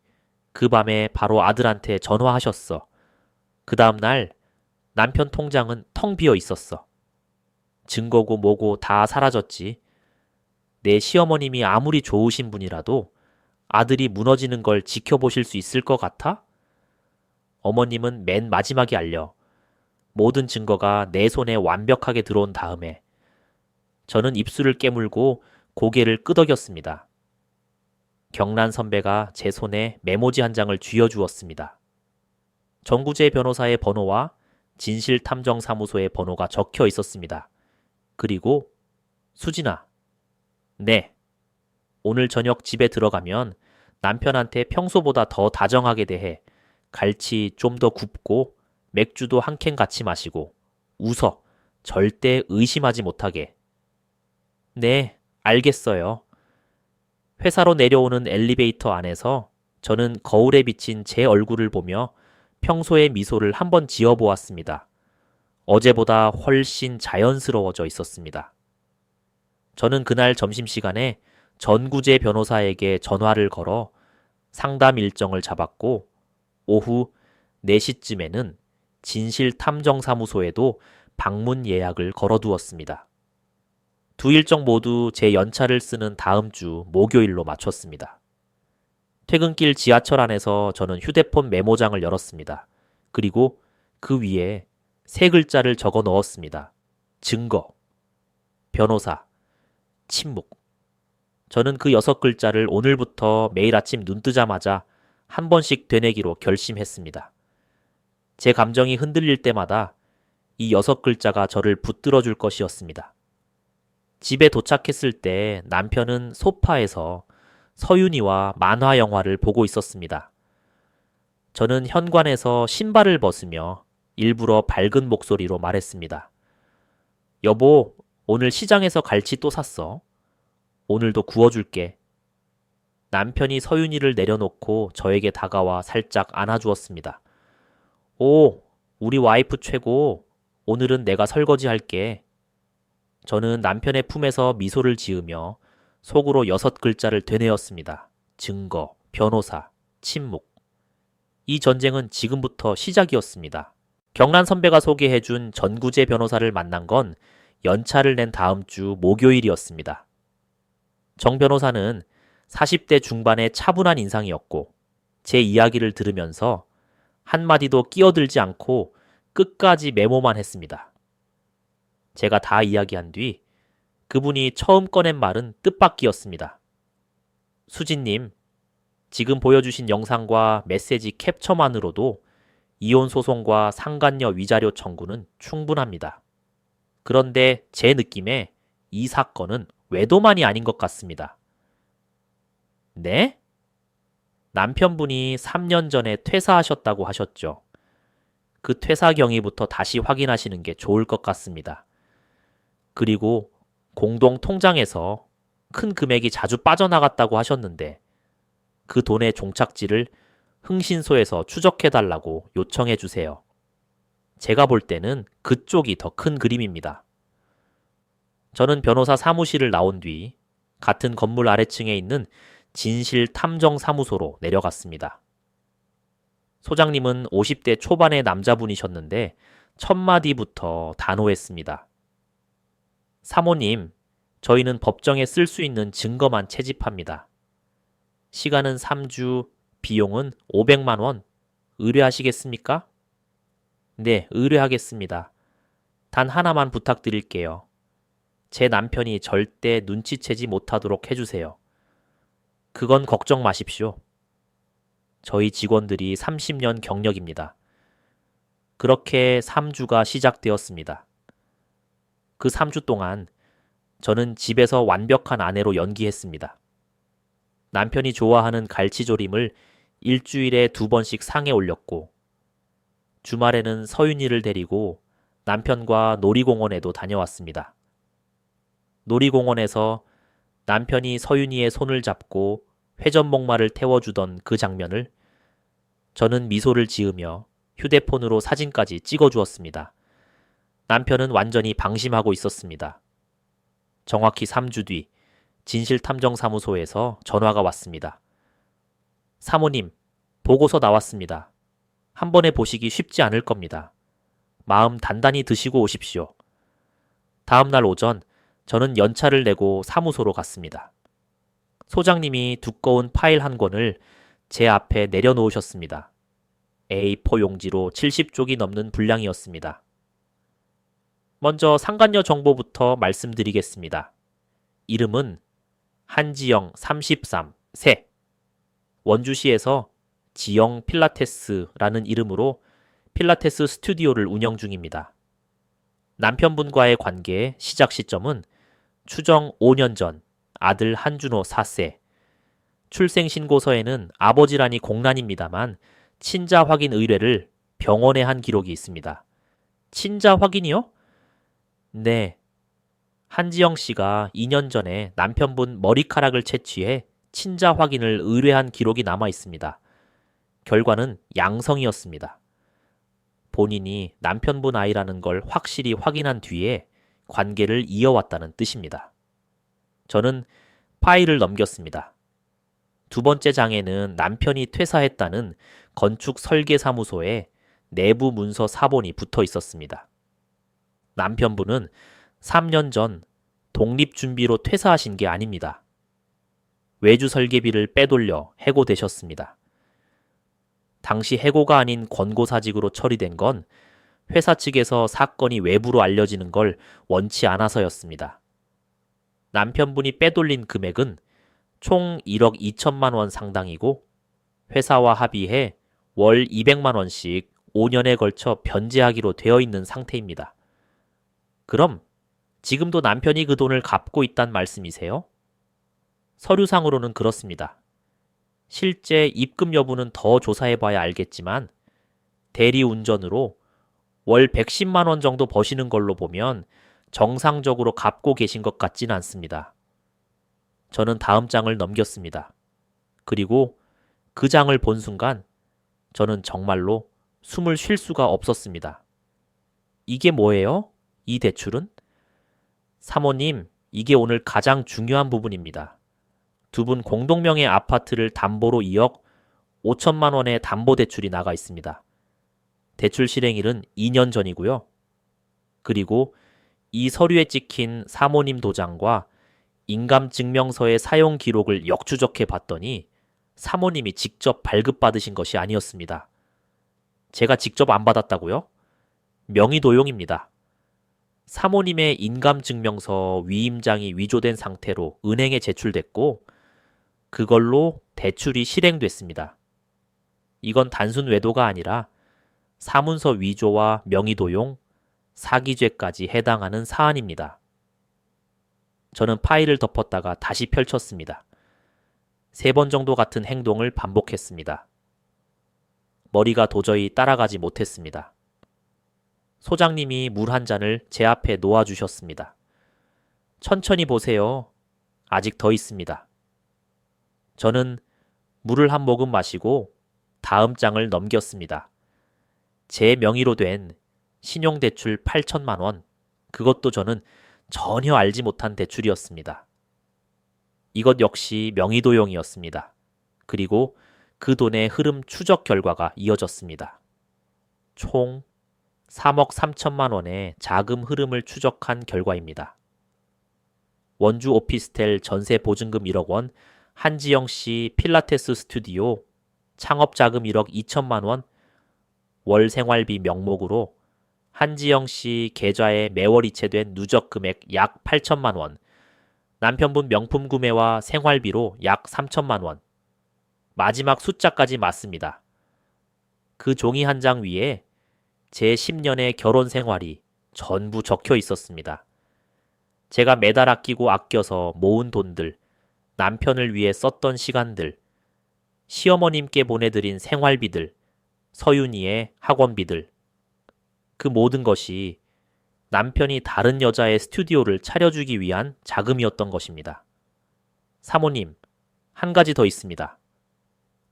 [SPEAKER 1] 그 밤에 바로 아들한테 전화하셨어. 그 다음 날 남편 통장은 텅 비어 있었어. 증거고 뭐고 다 사라졌지. 내 시어머님이 아무리 좋으신 분이라도 아들이 무너지는 걸 지켜보실 수 있을 것 같아? 어머님은 맨 마지막에 알려. 모든 증거가 내 손에 완벽하게 들어온 다음에 저는 입술을 깨물고 고개를 끄덕였습니다. 경란 선배가 제 손에 메모지 한 장을 쥐어주었습니다. 정구재 변호사의 번호와 진실탐정사무소의 번호가 적혀 있었습니다. 그리고 수진아, 네. 오늘 저녁 집에 들어가면 남편한테 평소보다 더 다정하게 대해 갈치 좀 더 굽고 맥주도 한 캔 같이 마시고 웃어. 절대 의심하지 못하게. 네, 알겠어요. 회사로 내려오는 엘리베이터 안에서 저는 거울에 비친 제 얼굴을 보며 평소의 미소를 한번 지어보았습니다. 어제보다 훨씬 자연스러워져 있었습니다. 저는 그날 점심시간에 전구재 변호사에게 전화를 걸어 상담 일정을 잡았고 오후 4시쯤에는 진실탐정사무소에도 방문 예약을 걸어두었습니다. 두 일정 모두 제 연차를 쓰는 다음 주 목요일로 맞췄습니다. 퇴근길 지하철 안에서 저는 휴대폰 메모장을 열었습니다. 그리고 그 위에 3글자를 적어 넣었습니다. 증거, 변호사, 침묵. 저는 그 6글자를 오늘부터 매일 아침 눈 뜨자마자 한 번씩 되뇌기로 결심했습니다. 제 감정이 흔들릴 때마다 이 6글자가 저를 붙들어 줄 것이었습니다. 집에 도착했을 때 남편은 소파에서 서윤이와 만화 영화를 보고 있었습니다. 저는 현관에서 신발을 벗으며 일부러 밝은 목소리로 말했습니다. 여보, 오늘 시장에서 갈치 또 샀어. 오늘도 구워줄게. 남편이 서윤이를 내려놓고 저에게 다가와 살짝 안아주었습니다. 오, 우리 와이프 최고. 오늘은 내가 설거지 할게. 저는 남편의 품에서 미소를 지으며 속으로 6글자를 되뇌었습니다. 증거, 변호사, 침묵. 이 전쟁은 지금부터 시작이었습니다. 경란 선배가 소개해준 전구재 변호사를 만난 건 연차를 낸 다음 주 목요일이었습니다. 정 변호사는 40대 중반의 차분한 인상이었고 제 이야기를 들으면서 한마디도 끼어들지 않고 끝까지 메모만 했습니다. 제가 다 이야기한 뒤 그분이 처음 꺼낸 말은 뜻밖이었습니다. 수진님, 지금 보여주신 영상과 메시지 캡처만으로도 이혼 소송과 상간녀 위자료 청구는 충분합니다. 그런데 제 느낌에 이 사건은 외도만이 아닌 것 같습니다. 네? 남편분이 3년 전에 퇴사하셨다고 하셨죠. 그 퇴사 경위부터 다시 확인하시는 게 좋을 것 같습니다. 그리고 공동 통장에서 큰 금액이 자주 빠져나갔다고 하셨는데 그 돈의 종착지를 흥신소에서 추적해달라고 요청해 주세요. 제가 볼 때는 그쪽이 더 큰 그림입니다. 저는 변호사 사무실을 나온 뒤 같은 건물 아래층에 있는 진실탐정사무소로 내려갔습니다. 소장님은 50대 초반의 남자분이셨는데 첫 마디부터 단호했습니다. 사모님, 저희는 법정에 쓸 수 있는 증거만 채집합니다. 시간은 3주, 비용은 500만 원. 의뢰하시겠습니까? 네, 의뢰하겠습니다. 단 하나만 부탁드릴게요. 제 남편이 절대 눈치채지 못하도록 해주세요. 그건 걱정 마십시오. 저희 직원들이 30년 경력입니다. 그렇게 3주가 시작되었습니다. 그 3주 동안 저는 집에서 완벽한 아내로 연기했습니다. 남편이 좋아하는 갈치조림을 일주일에 2번씩 상에 올렸고 주말에는 서윤이를 데리고 남편과 놀이공원에도 다녀왔습니다. 놀이공원에서 남편이 서윤이의 손을 잡고 회전목마를 태워주던 그 장면을 저는 미소를 지으며 휴대폰으로 사진까지 찍어주었습니다. 남편은 완전히 방심하고 있었습니다. 정확히 3주 뒤 진실탐정사무소에서 전화가 왔습니다. 사모님, 보고서 나왔습니다. 한 번에 보시기 쉽지 않을 겁니다. 마음 단단히 드시고 오십시오. 다음 날 오전 저는 연차를 내고 사무소로 갔습니다. 소장님이 두꺼운 파일 한 권을 제 앞에 내려놓으셨습니다. A4 용지로 70쪽이 넘는 분량이었습니다. 먼저 상간녀 정보부터 말씀드리겠습니다. 이름은 한지영 33, 세. 원주시에서 지영 필라테스라는 이름으로 필라테스 스튜디오를 운영 중입니다. 남편분과의 관계의 시작 시점은 추정 5년 전 아들 한준호 4세. 출생신고서에는 아버지란이 공란입니다만 친자 확인 의뢰를 병원에 한 기록이 있습니다. 친자 확인이요? 네. 한지영 씨가 2년 전에 남편분 머리카락을 채취해 친자 확인을 의뢰한 기록이 남아 있습니다. 결과는 양성이었습니다. 본인이 남편분 아이라는 걸 확실히 확인한 뒤에 관계를 이어왔다는 뜻입니다. 저는 파일을 넘겼습니다. 두 번째 장에는 남편이 퇴사했다는 건축 설계사무소에 내부 문서 사본이 붙어 있었습니다. 남편분은 3년 전 독립준비로 퇴사하신 게 아닙니다. 외주 설계비를 빼돌려 해고되셨습니다. 당시 해고가 아닌 권고사직으로 처리된 건 회사 측에서 사건이 외부로 알려지는 걸 원치 않아서였습니다. 남편분이 빼돌린 금액은 총 1억 2천만 원 상당이고 회사와 합의해 월 200만 원씩 5년에 걸쳐 변제하기로 되어 있는 상태입니다. 그럼 지금도 남편이 그 돈을 갚고 있단 말씀이세요? 서류상으로는 그렇습니다. 실제 입금 여부는 더 조사해봐야 알겠지만 대리운전으로 월 110만 원 정도 버시는 걸로 보면 정상적으로 갚고 계신 것 같진 않습니다. 저는 다음 장을 넘겼습니다. 그리고 그 장을 본 순간 저는 정말로 숨을 쉴 수가 없었습니다. 이게 뭐예요? 이 대출은? 사모님, 이게 오늘 가장 중요한 부분입니다. 두 분 공동명의 아파트를 담보로 2억 5천만 원의 담보대출이 나가 있습니다. 대출 실행일은 2년 전이고요. 그리고 이 서류에 찍힌 사모님 도장과 인감증명서의 사용 기록을 역추적해 봤더니 사모님이 직접 발급받으신 것이 아니었습니다. 제가 직접 안 받았다고요? 명의도용입니다. 사모님의 인감증명서 위임장이 위조된 상태로 은행에 제출됐고 그걸로 대출이 실행됐습니다. 이건 단순 외도가 아니라 사문서 위조와 명의도용, 사기죄까지 해당하는 사안입니다. 저는 파일을 덮었다가 다시 펼쳤습니다. 3번 정도 같은 행동을 반복했습니다. 머리가 도저히 따라가지 못했습니다. 소장님이 물 한 잔을 제 앞에 놓아주셨습니다. 천천히 보세요. 아직 더 있습니다. 저는 물을 한 모금 마시고 다음 장을 넘겼습니다. 제 명의로 된 신용대출 8천만 원, 그것도 저는 전혀 알지 못한 대출이었습니다. 이것 역시 명의도용이었습니다. 그리고 그 돈의 흐름 추적 결과가 이어졌습니다. 총 3억 3천만 원의 자금 흐름을 추적한 결과입니다. 원주 오피스텔 전세 보증금 1억 원, 한지영 씨 필라테스 스튜디오 창업 자금 1억 2천만 원, 월 생활비 명목으로 한지영 씨 계좌에 매월 이체된 누적 금액 약 8천만 원, 남편분 명품 구매와 생활비로 약 3천만 원, 마지막 숫자까지 맞습니다. 그 종이 한 장 위에 제 10년의 결혼 생활이 전부 적혀 있었습니다. 제가 매달 아껴서 모은 돈들, 남편을 위해 썼던 시간들, 시어머님께 보내드린 생활비들, 서윤이의 학원비들, 그 모든 것이 남편이 다른 여자의 스튜디오를 차려주기 위한 자금이었던 것입니다. 사모님, 한 가지 더 있습니다.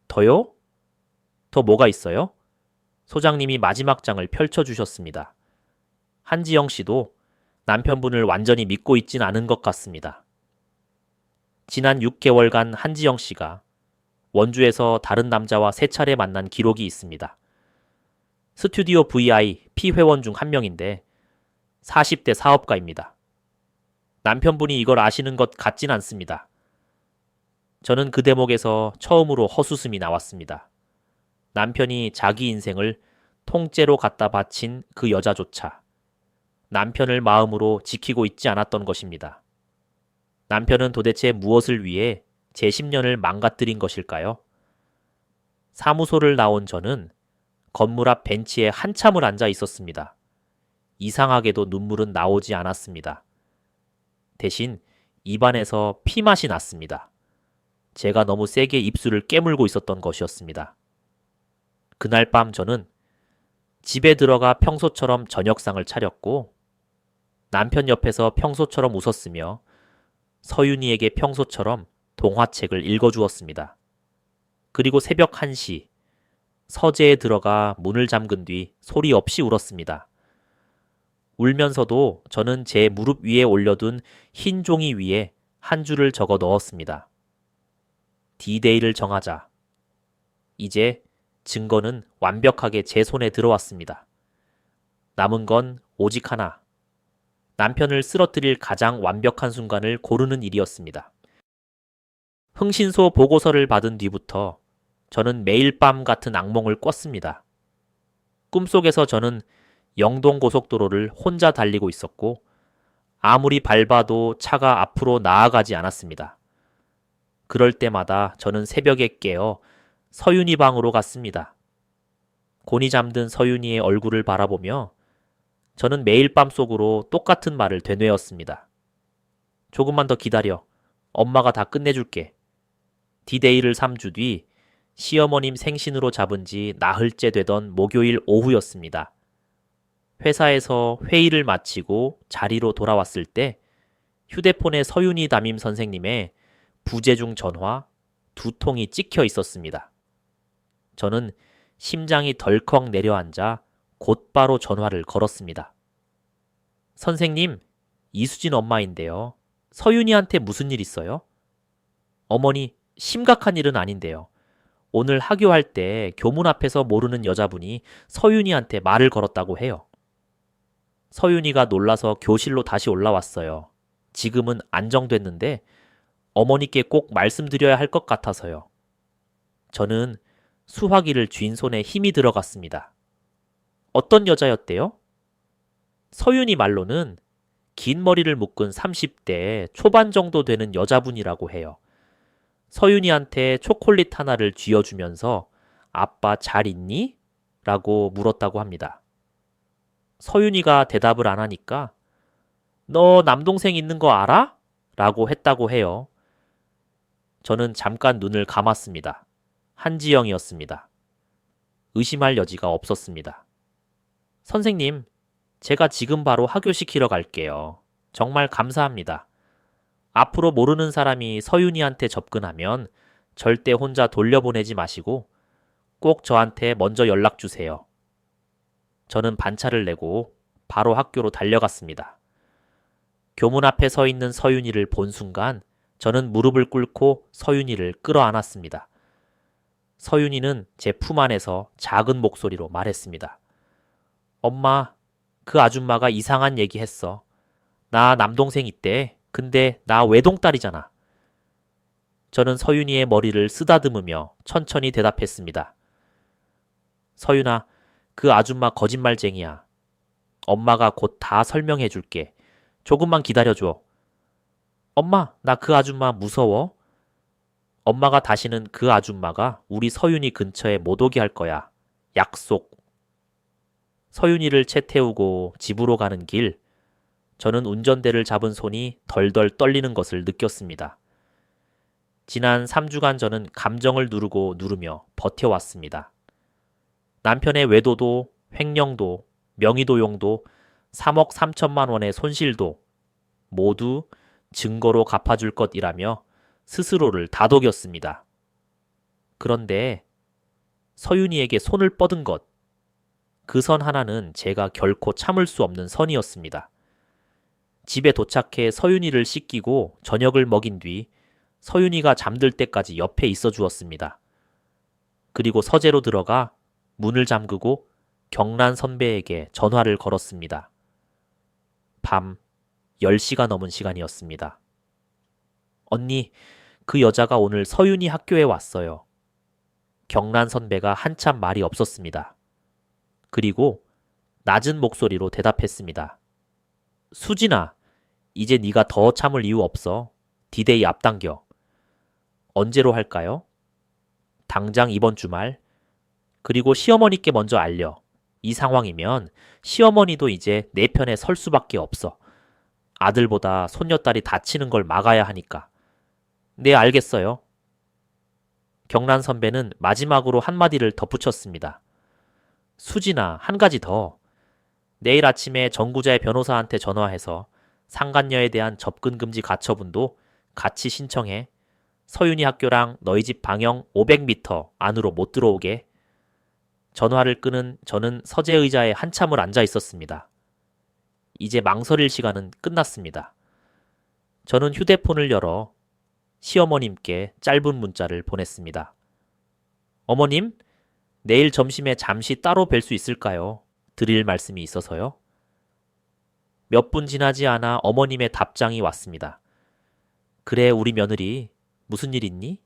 [SPEAKER 1] 더요? 더 뭐가 있어요? 소장님이 마지막 장을 펼쳐주셨습니다. 한지영 씨도 남편분을 완전히 믿고 있진 않은 것 같습니다. 지난 6개월간 한지영 씨가 원주에서 다른 남자와 3차례 만난 기록이 있습니다. 스튜디오 VI 피회원 중 한 명인데 40대 사업가입니다. 남편분이 이걸 아시는 것 같진 않습니다. 저는 그 대목에서 처음으로 헛웃음이 나왔습니다. 남편이 자기 인생을 통째로 갖다 바친 그 여자조차 남편을 마음으로 지키고 있지 않았던 것입니다. 남편은 도대체 무엇을 위해 제 10년을 망가뜨린 것일까요? 사무소를 나온 저는 건물 앞 벤치에 한참을 앉아 있었습니다. 이상하게도 눈물은 나오지 않았습니다. 대신 입안에서 피맛이 났습니다. 제가 너무 세게 입술을 깨물고 있었던 것이었습니다. 그날 밤 저는 집에 들어가 평소처럼 저녁상을 차렸고 남편 옆에서 평소처럼 웃었으며 서윤이에게 평소처럼 동화책을 읽어주었습니다. 그리고 새벽 1시 서재에 들어가 문을 잠근 뒤 소리 없이 울었습니다. 울면서도 저는 제 무릎 위에 올려둔 흰 종이 위에 한 줄을 적어 넣었습니다. D-Day를 정하자. 이제 증거는 완벽하게 제 손에 들어왔습니다. 남은 건 오직 하나. 남편을 쓰러뜨릴 가장 완벽한 순간을 고르는 일이었습니다. 흥신소 보고서를 받은 뒤부터 저는 매일 밤 같은 악몽을 꿨습니다. 꿈속에서 저는 영동고속도로를 혼자 달리고 있었고 아무리 밟아도 차가 앞으로 나아가지 않았습니다. 그럴 때마다 저는 새벽에 깨어 서윤이 방으로 갔습니다. 곤히 잠든 서윤이의 얼굴을 바라보며 저는 매일 밤 속으로 똑같은 말을 되뇌었습니다. 조금만 더 기다려. 엄마가 다 끝내줄게. D-Day를 3주 뒤 시어머님 생신으로 잡은 지 나흘째 되던 목요일 오후였습니다. 회사에서 회의를 마치고 자리로 돌아왔을 때 휴대폰에 서윤이 담임 선생님의 부재중 전화 2통이 찍혀 있었습니다. 저는 심장이 덜컥 내려앉아 곧바로 전화를 걸었습니다. 선생님, 이수진 엄마인데요. 서윤이한테 무슨 일 있어요? 어머니, 심각한 일은 아닌데요. 오늘 하교할 때 교문 앞에서 모르는 여자분이 서윤이한테 말을 걸었다고 해요. 서윤이가 놀라서 교실로 다시 올라왔어요. 지금은 안정됐는데 어머니께 꼭 말씀드려야 할 것 같아서요. 저는 수화기를 쥔 손에 힘이 들어갔습니다. 어떤 여자였대요? 서윤이 말로는 긴 머리를 묶은 30대 초반 정도 되는 여자분이라고 해요. 서윤이한테 초콜릿 하나를 쥐어주면서 아빠 잘 있니? 라고 물었다고 합니다. 서윤이가 대답을 안 하니까 너 남동생 있는 거 알아? 라고 했다고 해요. 저는 잠깐 눈을 감았습니다. 한지영이었습니다. 의심할 여지가 없었습니다. 선생님, 제가 지금 바로 하교시키러 갈게요. 정말 감사합니다. 앞으로 모르는 사람이 서윤이한테 접근하면 절대 혼자 돌려보내지 마시고 꼭 저한테 먼저 연락 주세요. 저는 반차를 내고 바로 학교로 달려갔습니다. 교문 앞에 서 있는 서윤이를 본 순간 저는 무릎을 꿇고 서윤이를 끌어안았습니다. 서윤이는 제 품 안에서 작은 목소리로 말했습니다. 엄마, 그 아줌마가 이상한 얘기 했어. 나 남동생 있대. 근데 나 외동딸이잖아. 저는 서윤이의 머리를 쓰다듬으며 천천히 대답했습니다. 서윤아, 그 아줌마 거짓말쟁이야. 엄마가 곧 다 설명해 줄게. 조금만 기다려줘. 엄마, 나 그 아줌마 무서워. 엄마가 다시는 그 아줌마가 우리 서윤이 근처에 못 오게 할 거야. 약속. 서윤이를 채 태우고 집으로 가는 길, 저는 운전대를 잡은 손이 덜덜 떨리는 것을 느꼈습니다. 지난 3주간 저는 감정을 누르며 버텨왔습니다. 남편의 외도도, 횡령도, 명의도용도, 3억 3천만 원의 손실도 모두 증거로 갚아줄 것이라며 스스로를 다독였습니다. 그런데 서윤이에게 손을 뻗은 것, 그 선 하나는 제가 결코 참을 수 없는 선이었습니다. 집에 도착해 서윤이를 씻기고 저녁을 먹인 뒤 서윤이가 잠들 때까지 옆에 있어 주었습니다. 그리고 서재로 들어가 문을 잠그고 경란 선배에게 전화를 걸었습니다. 밤 10시가 넘은 시간이었습니다. 언니, 그 여자가 오늘 서윤이 학교에 왔어요. 경란 선배가 한참 말이 없었습니다. 그리고 낮은 목소리로 대답했습니다. 수진아, 이제 네가 더 참을 이유 없어. 디데이 앞당겨. 언제로 할까요? 당장 이번 주말. 그리고 시어머니께 먼저 알려. 이 상황이면 시어머니도 이제 내 편에 설 수밖에 없어. 아들보다 손녀딸이 다치는 걸 막아야 하니까. 네, 알겠어요. 경란 선배는 마지막으로 한마디를 덧붙였습니다. 수진아, 한 가지 더. 내일 아침에 정구자의 변호사한테 전화해서 상간녀에 대한 접근금지 가처분도 같이 신청해. 서윤이 학교랑 너희 집 방형 500m 안으로 못 들어오게. 전화를 끄는 저는 서재 의자에 한참을 앉아 있었습니다. 이제 망설일 시간은 끝났습니다. 저는 휴대폰을 열어 시어머님께 짧은 문자를 보냈습니다. 어머님, 내일 점심에 잠시 따로 뵐 수 있을까요? 드릴 말씀이 있어서요. 몇 분 지나지 않아 어머님의 답장이 왔습니다. 그래, 우리 며느리. 무슨 일 있니?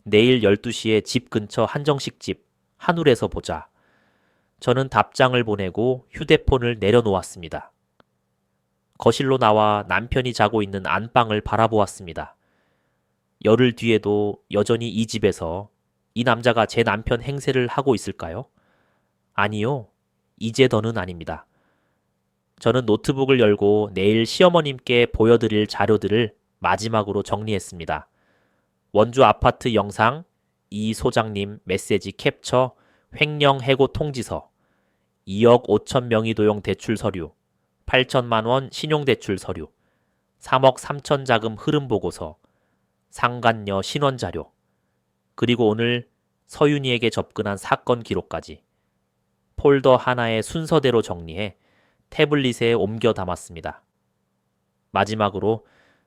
[SPEAKER 1] 내일 12시에 집 근처 한정식 집 한울에서 보자. 저는 답장을 보내고 휴대폰을 내려놓았습니다. 거실로 나와 남편이 자고 있는 안방을 바라보았습니다. 열흘 뒤에도 여전히 이 집에서 이 남자가 제 남편 행세를 하고 있을까요? 아니요. 이제 더는 아닙니다. 저는 노트북을 열고 내일 시어머님께 보여드릴 자료들을 마지막으로 정리했습니다. 원주 아파트 영상, 이 소장님 메시지 캡처, 횡령 해고 통지서, 2억 5천 명의도용 대출 서류, 8천만 원 신용대출 서류, 3억 3천 자금 흐름 보고서, 상간녀 신원 자료, 그리고 오늘 서윤이에게 접근한 사건 기록까지 폴더 하나에 순서대로 정리해 태블릿에 옮겨 담았습니다. 마지막으로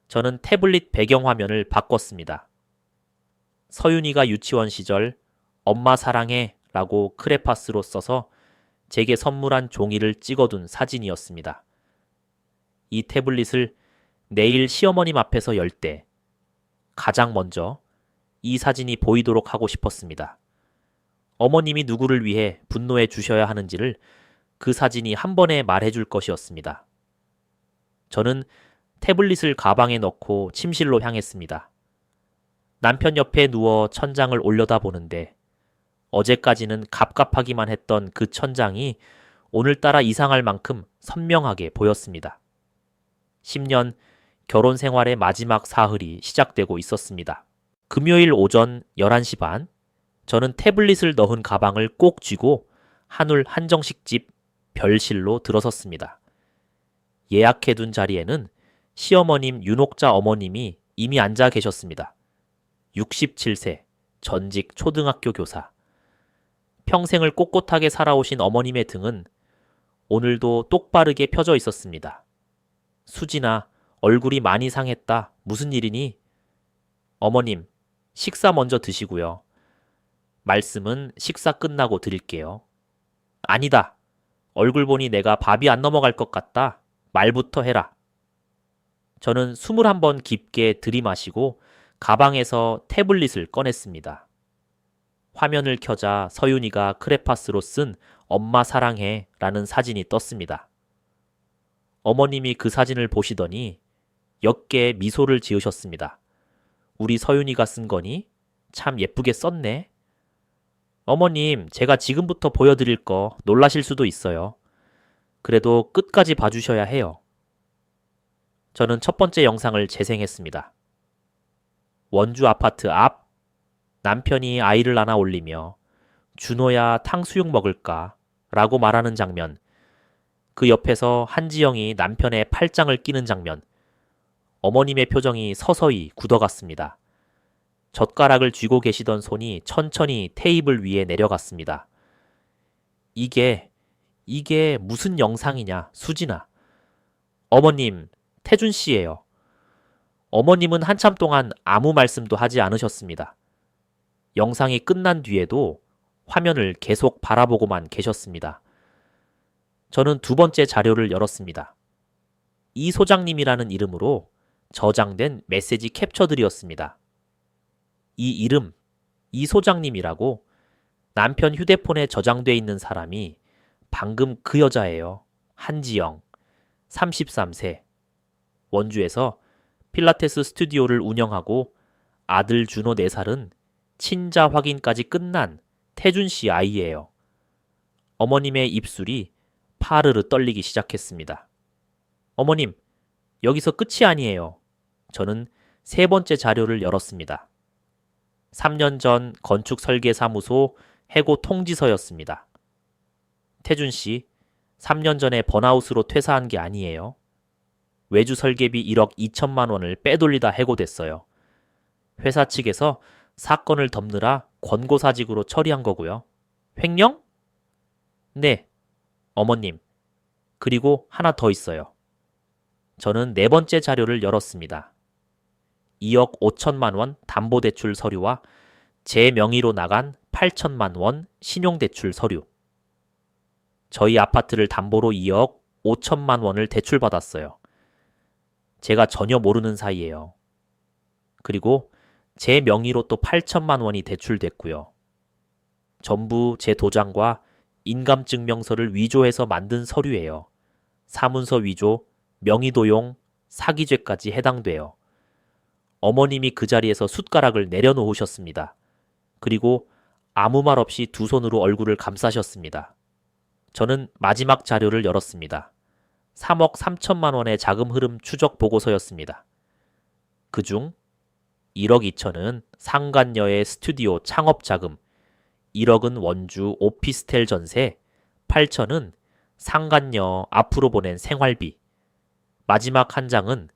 [SPEAKER 1] 저는 태블릿 배경화면을 바꿨습니다. 서윤이가 유치원 시절 엄마 사랑해 라고 크레파스로 써서 제게 선물한 종이를 찍어둔 사진이었습니다. 이 태블릿을 내일 시어머님 앞에서 열 때 가장 먼저 이 사진이 보이도록 하고 싶었습니다. 어머님이 누구를 위해 분노해 주셔야 하는지를 그 사진이 한 번에 말해줄 것이었습니다. 저는 태블릿을 가방에 넣고 침실로 향했습니다. 남편 옆에 누워 천장을 올려다보는데 어제까지는 갑갑하기만 했던 그 천장이 오늘따라 이상할 만큼 선명하게 보였습니다. 10년 결혼 생활의 마지막 사흘이 시작되고 있었습니다. 금요일 오전 11시 반, 저는 태블릿을 넣은 가방을 꼭 쥐고 한울 한정식집 별실로 들어섰습니다. 예약해둔 자리에는 시어머님 윤옥자 어머님이 이미 앉아 계셨습니다. 67세, 전직 초등학교 교사. 평생을 꼿꼿하게 살아오신 어머님의 등은 오늘도 똑바르게 펴져 있었습니다. 수진아, 얼굴이 많이 상했다. 무슨 일이니? 어머님, 식사 먼저 드시고요. 말씀은 식사 끝나고 드릴게요. 아니다. 얼굴 보니 내가 밥이 안 넘어갈 것 같다. 말부터 해라. 저는 21번 깊게 들이마시고 가방에서 태블릿을 꺼냈습니다. 화면을 켜자 서윤이가 크레파스로 쓴 엄마 사랑해 라는 사진이 떴습니다. 어머님이 그 사진을 보시더니 역게 미소를 지으셨습니다. 우리 서윤이가 쓴 거니? 참 예쁘게 썼네. 어머님, 제가 지금부터 보여드릴 거 놀라실 수도 있어요. 그래도 끝까지 봐주셔야 해요. 저는 첫 번째 영상을 재생했습니다. 원주 아파트 앞, 남편이 아이를 안아 올리며 준호야 탕수육 먹을까? 라고 말하는 장면, 그 옆에서 한지영이 남편의 팔짱을 끼는 장면, 어머님의 표정이 서서히 굳어갔습니다. 젓가락을 쥐고 계시던 손이 천천히 테이블 위에 내려갔습니다. 이게 무슨 영상이냐, 수진아. 어머님, 태준 씨예요. 어머님은 한참 동안 아무 말씀도 하지 않으셨습니다. 영상이 끝난 뒤에도 화면을 계속 바라보고만 계셨습니다. 저는 두 번째 자료를 열었습니다. 이 소장님이라는 이름으로 저장된 메시지 캡처들이었습니다. 이 이름, 이 소장님이라고 남편 휴대폰에 저장돼 있는 사람이 방금 그 여자예요. 한지영. 33세, 원주에서 필라테스 스튜디오를 운영하고 아들 준호 4살은 친자 확인까지 끝난 태준 씨 아이예요. 어머님의 입술이 파르르 떨리기 시작했습니다. 어머님, 여기서 끝이 아니에요. 저는 3번째 자료를 열었습니다. 3년 전 건축설계사무소 해고 통지서였습니다. 태준 씨, 3년 전에 번아웃으로 퇴사한 게 아니에요. 외주 설계비 1억 2천만 원을 빼돌리다 해고됐어요. 회사 측에서 사건을 덮느라 권고사직으로 처리한 거고요. 횡령? 네, 어머님. 그리고 하나 더 있어요. 저는 4번째 자료를 열었습니다. 2억 5천만 원 담보대출 서류와 제 명의로 나간 8천만 원 신용대출 서류. 저희 아파트를 담보로 2억 5천만 원을 대출받았어요. 제가 전혀 모르는 사이에요. 그리고 제 명의로 또 8천만 원이 대출됐고요. 전부 제 도장과 인감증명서를 위조해서 만든 서류예요. 사문서 위조, 명의도용, 사기죄까지 해당돼요. 어머님이 그 자리에서 숟가락을 내려놓으셨습니다. 그리고 아무 말 없이 두 손으로 얼굴을 감싸셨습니다. 저는 마지막 자료를 열었습니다. 3억 3천만 원의 자금 흐름 추적 보고서였습니다. 그중 1억 2천은 상간녀의 스튜디오 창업 자금, 1억은 원주 오피스텔 전세, 8천은 상간녀 앞으로 보낸 생활비. 마지막 한 장은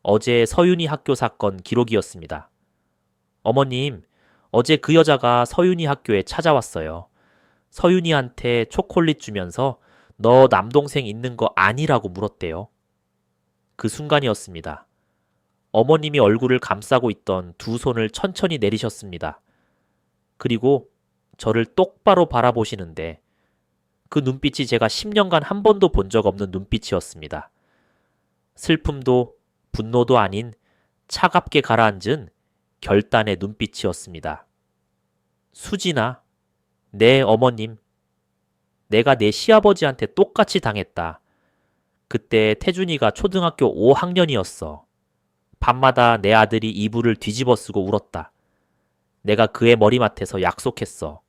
[SPEAKER 1] 어제 서윤이 학교 사건 기록이었습니다. 어머님, 어제 그 여자가 서윤이 학교에 찾아왔어요. 서윤이한테 초콜릿 주면서 너 남동생 있는 거 아니라고 물었대요. 그 순간이었습니다. 어머님이 얼굴을 감싸고 있던 두 손을 천천히 내리셨습니다. 그리고 저를 똑바로 바라보시는데 그 눈빛이 제가 10년간 한 번도 본 적 없는 눈빛이었습니다. 슬픔도 분노도 아닌 차갑게 가라앉은 결단의 눈빛이었습니다. 수진아, 내 어머님, 내가 내 시아버지한테 똑같이 당했다. 그때 태준이가 초등학교 5학년이었어. 밤마다 내 아들이 이불을 뒤집어 쓰고 울었다. 내가 그의 머리맡에서 약속했어.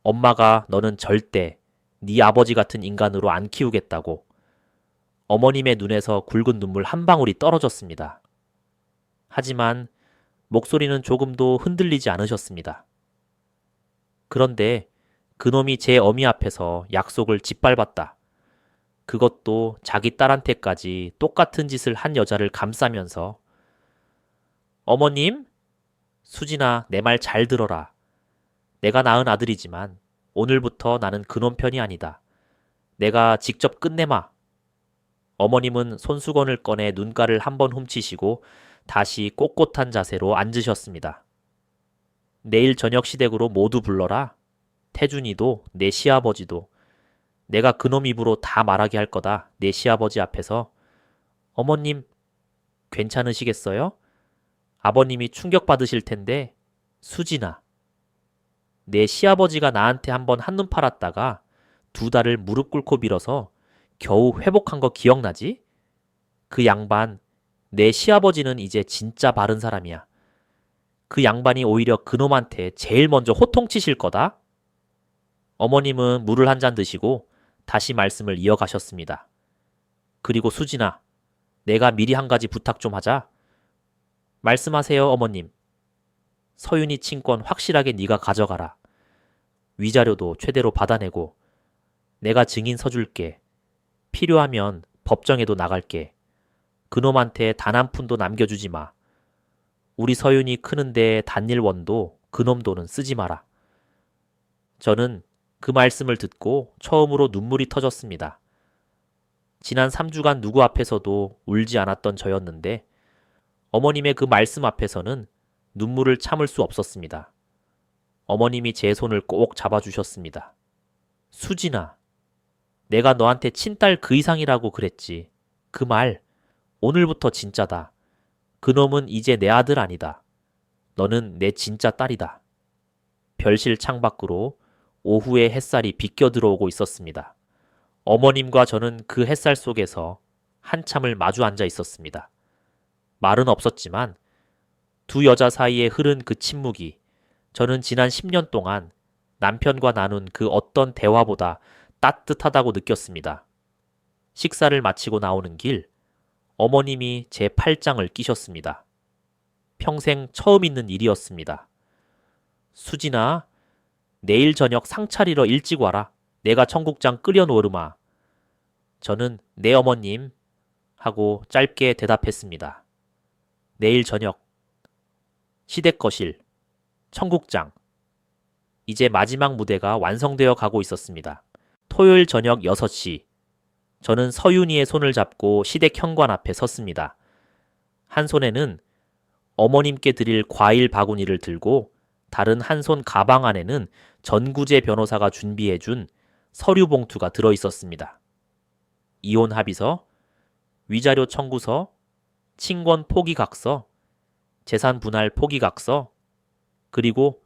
[SPEAKER 1] 엄마가 너는 절대 네 아버지 같은 인간으로 안 키우겠다고. 어머님의 눈에서 굵은 눈물 한 방울이 떨어졌습니다. 하지만 목소리는 조금도 흔들리지 않으셨습니다. 그런데 그놈이 제 어미 앞에서 약속을 짓밟았다. 그것도 자기 딸한테까지 똑같은 짓을 한 여자를 감싸면서. 어머님? 수진아, 내 말 잘 들어라. 내가 낳은 아들이지만 오늘부터 나는 그놈 편이 아니다. 내가 직접 끝내마. 어머님은 손수건을 꺼내 눈가를 한번 훔치시고 다시 꼿꼿한 자세로 앉으셨습니다. 내일 저녁 시댁으로 모두 불러라. 태준이도 내 시아버지도. 내가 그놈 입으로 다 말하게 할 거다. 내 시아버지 앞에서. 어머님, 괜찮으시겠어요? 아버님이 충격받으실 텐데. 수진아, 내 시아버지가 나한테 한번 한눈 팔았다가 2달을 무릎 꿇고 빌어서 겨우 회복한 거 기억나지? 그 양반, 내 시아버지는 이제 진짜 바른 사람이야. 그 양반이 오히려 그놈한테 제일 먼저 호통치실 거다. 어머님은 물을 한 잔 드시고 다시 말씀을 이어가셨습니다. 그리고 수진아, 내가 미리 한 가지 부탁 좀 하자. 말씀하세요, 어머님. 서윤이 친권 확실하게 네가 가져가라. 위자료도 최대로 받아내고 내가 증인 서줄게. 필요하면 법정에도 나갈게. 그놈한테 단 한 푼도 남겨주지 마. 우리 서윤이 크는데 단일 원도 그놈 돈은 쓰지 마라. 저는 그 말씀을 듣고 처음으로 눈물이 터졌습니다. 지난 3주간 누구 앞에서도 울지 않았던 저였는데 어머님의 그 말씀 앞에서는 눈물을 참을 수 없었습니다. 어머님이 제 손을 꼭 잡아주셨습니다. 수진아, 내가 너한테 친딸 그 이상이라고 그랬지. 그 말 오늘부터 진짜다. 그놈은 이제 내 아들 아니다. 너는 내 진짜 딸이다. 별실 창밖으로 오후의 햇살이 비껴 들어오고 있었습니다. 어머님과 저는 그 햇살 속에서 한참을 마주 앉아 있었습니다. 말은 없었지만 두 여자 사이에 흐른 그 침묵이 저는 지난 10년 동안 남편과 나눈 그 어떤 대화보다 따뜻하다고 느꼈습니다. 식사를 마치고 나오는 길, 어머님이 제 팔짱을 끼셨습니다. 평생 처음 있는 일이었습니다. 수진아, 내일 저녁 상 차리러 일찍 와라. 내가 청국장 끓여 놓으르마. 저는 네 어머님 하고 짧게 대답했습니다. 내일 저녁, 시댁거실, 청국장. 이제 마지막 무대가 완성되어 가고 있었습니다. 토요일 저녁 6시, 저는 서윤이의 손을 잡고 시댁 현관 앞에 섰습니다. 한 손에는 어머님께 드릴 과일 바구니를 들고 다른 한 손 가방 안에는 전구재 변호사가 준비해준 서류 봉투가 들어 있었습니다. 이혼 합의서, 위자료 청구서, 친권 포기각서, 재산 분할 포기각서, 그리고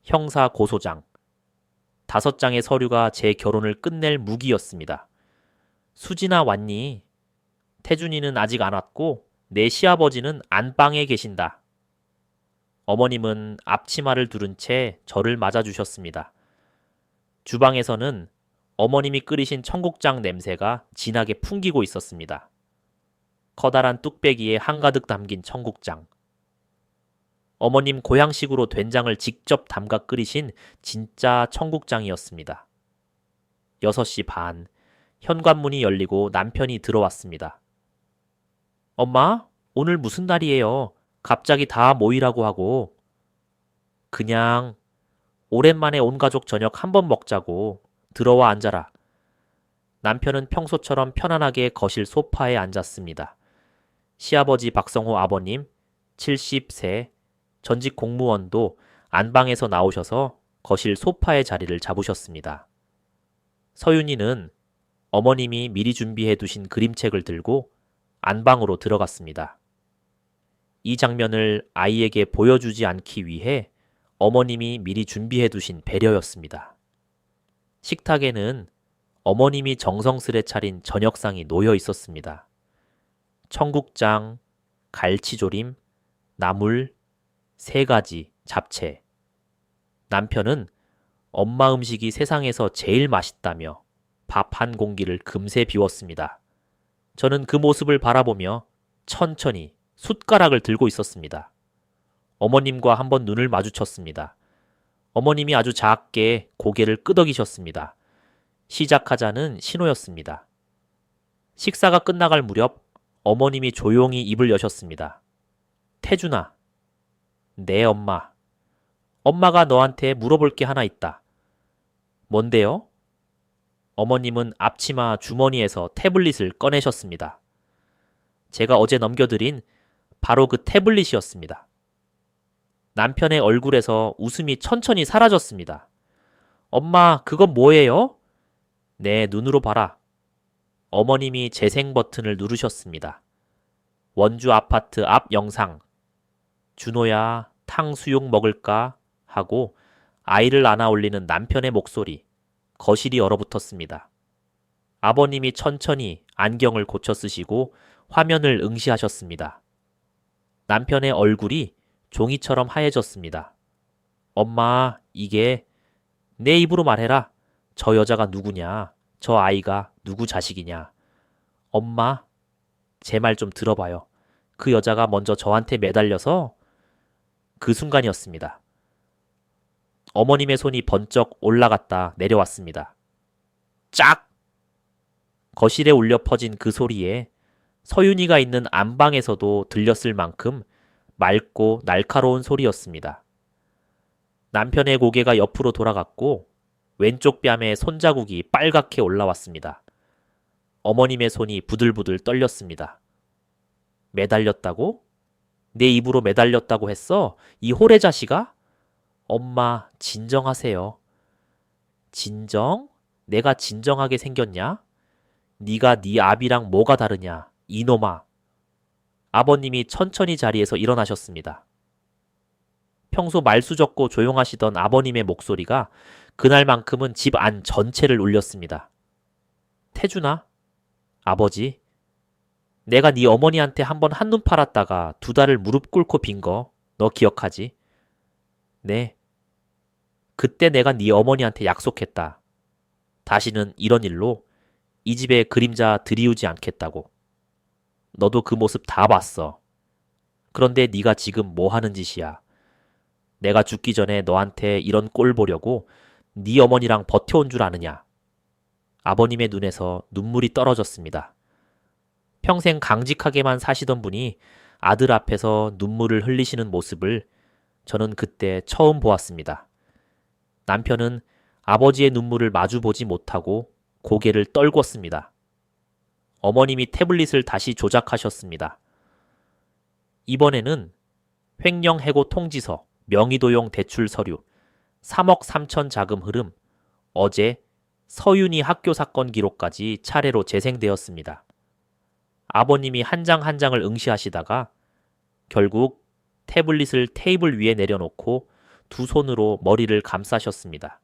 [SPEAKER 1] 형사 고소장. 5장의 서류가 제 결혼을 끝낼 무기였습니다. 수진아 왔니? 태준이는 아직 안 왔고 내 시아버지는 안방에 계신다. 어머님은 앞치마를 두른 채 저를 맞아주셨습니다. 주방에서는 어머님이 끓이신 청국장 냄새가 진하게 풍기고 있었습니다. 커다란 뚝배기에 한가득 담긴 청국장. 어머님 고향식으로 된장을 직접 담가 끓이신 진짜 청국장이었습니다. 6시 반, 현관문이 열리고 남편이 들어왔습니다. 엄마, 오늘 무슨 날이에요? 갑자기 다 모이라고 하고. 그냥 오랜만에 온 가족 저녁 한번 먹자고. 들어와 앉아라. 남편은 평소처럼 편안하게 거실 소파에 앉았습니다. 시아버지 박성호 아버님, 70세, 전직 공무원도 안방에서 나오셔서 거실 소파에 자리를 잡으셨습니다. 서윤이는 어머님이 미리 준비해 두신 그림책을 들고 안방으로 들어갔습니다. 이 장면을 아이에게 보여주지 않기 위해 어머님이 미리 준비해 두신 배려였습니다. 식탁에는 어머님이 정성스레 차린 저녁상이 놓여 있었습니다. 청국장, 갈치조림, 나물, 3가지 잡채. 남편은 엄마 음식이 세상에서 제일 맛있다며 밥 한 공기를 금세 비웠습니다. 저는 그 모습을 바라보며 천천히 숟가락을 들고 있었습니다. 어머님과 한번 눈을 마주쳤습니다. 어머님이 아주 작게 고개를 끄덕이셨습니다. 시작하자는 신호였습니다. 식사가 끝나갈 무렵 어머님이 조용히 입을 여셨습니다. 태준아, 네 엄마. 엄마가 너한테 물어볼 게 하나 있다. 뭔데요? 어머님은 앞치마 주머니에서 태블릿을 꺼내셨습니다. 제가 어제 넘겨드린 바로 그 태블릿이었습니다. 남편의 얼굴에서 웃음이 천천히 사라졌습니다. 엄마, 그건 뭐예요? 내 눈으로 봐라. 어머님이 재생 버튼을 누르셨습니다. 원주 아파트 앞 영상. 준호야, 탕수육 먹을까? 하고 아이를 안아 올리는 남편의 목소리. 거실이 얼어붙었습니다. 아버님이 천천히 안경을 고쳐 쓰시고 화면을 응시하셨습니다. 남편의 얼굴이 종이처럼 하얘졌습니다. 엄마, 이게 내 입으로 말해라. 저 여자가 누구냐? 저 아이가 누구 자식이냐? 엄마, 제 말 좀 들어봐요. 그 여자가 먼저 저한테 매달려서 그 순간이었습니다. 어머님의 손이 번쩍 올라갔다 내려왔습니다. 짝! 거실에 울려 퍼진 그 소리에 서윤이가 있는 안방에서도 들렸을 만큼 맑고 날카로운 소리였습니다. 남편의 고개가 옆으로 돌아갔고 왼쪽 뺨에 손자국이 빨갛게 올라왔습니다. 어머님의 손이 부들부들 떨렸습니다. 매달렸다고? 내 입으로 매달렸다고 했어? 이 호래 자식아? 엄마, 진정하세요. 진정? 내가 진정하게 생겼냐? 네가 네 아비랑 뭐가 다르냐? 이놈아. 아버님이 천천히 자리에서 일어나셨습니다. 평소 말수 적고 조용하시던 아버님의 목소리가 그날만큼은 집 안 전체를 울렸습니다. 태준아, 아버지, 내가 네 어머니한테 한번 한눈 팔았다가 2달을 무릎 꿇고 빈 거 너 기억하지? 네. 그때 내가 네 어머니한테 약속했다. 다시는 이런 일로 이 집에 그림자 들이우지 않겠다고. 너도 그 모습 다 봤어. 그런데 네가 지금 뭐 하는 짓이야? 내가 죽기 전에 너한테 이런 꼴 보려고 네 어머니랑 버텨온 줄 아느냐? 아버님의 눈에서 눈물이 떨어졌습니다. 평생 강직하게만 사시던 분이 아들 앞에서 눈물을 흘리시는 모습을 저는 그때 처음 보았습니다. 남편은 아버지의 눈물을 마주보지 못하고 고개를 떨궜습니다. 어머님이 태블릿을 다시 조작하셨습니다. 이번에는 횡령 해고 통지서, 명의도용 대출 서류, 3억 3천 자금 흐름, 어제 서윤이 학교 사건 기록까지 차례로 재생되었습니다. 아버님이 한 장 한 장을 응시하시다가 결국 태블릿을 테이블 위에 내려놓고 2손으로 머리를 감싸셨습니다.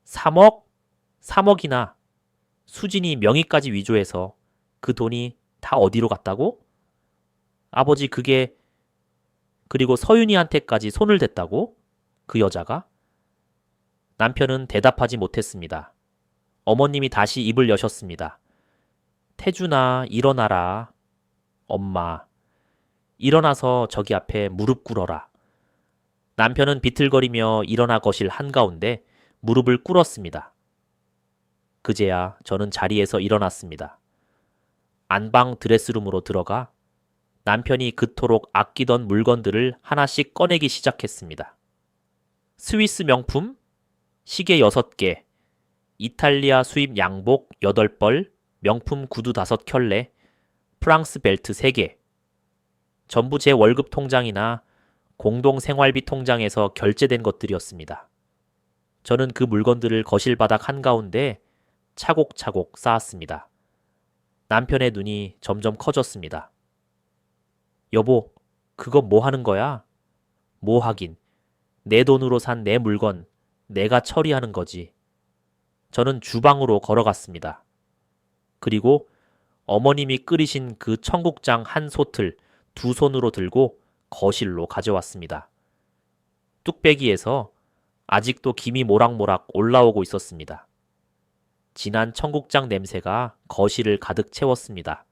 [SPEAKER 1] 3억? 3억이나 수진이 명의까지 위조해서 그 돈이 다 어디로 갔다고? 아버지 그리고 서윤이한테까지 손을 댔다고? 그 여자가? 남편은 대답하지 못했습니다. 어머님이 다시 입을 여셨습니다. 태준아, 일어나라. 엄마, 일어나서 저기 앞에 무릎 꿇어라. 남편은 비틀거리며 일어나 거실 한가운데 무릎을 꿇었습니다. 그제야 저는 자리에서 일어났습니다. 안방 드레스룸으로 들어가 남편이 그토록 아끼던 물건들을 하나씩 꺼내기 시작했습니다. 스위스 명품, 시계 6개, 이탈리아 수입 양복 8벌, 명품 구두 5켤레, 프랑스 벨트 3개. 전부 제 월급 통장이나 공동생활비 통장에서 결제된 것들이었습니다. 저는 그 물건들을 거실 바닥 한가운데 차곡차곡 쌓았습니다. 남편의 눈이 점점 커졌습니다. 여보, 그거 뭐 하는 거야? 뭐 하긴. 내 돈으로 산 내 물건, 내가 처리하는 거지. 저는 주방으로 걸어갔습니다. 그리고 어머님이 끓이신 그 청국장 한 솥을 2손으로 들고 거실로 가져왔습니다. 뚝배기에서 아직도 김이 모락모락 올라오고 있었습니다. 진한 청국장 냄새가 거실을 가득 채웠습니다.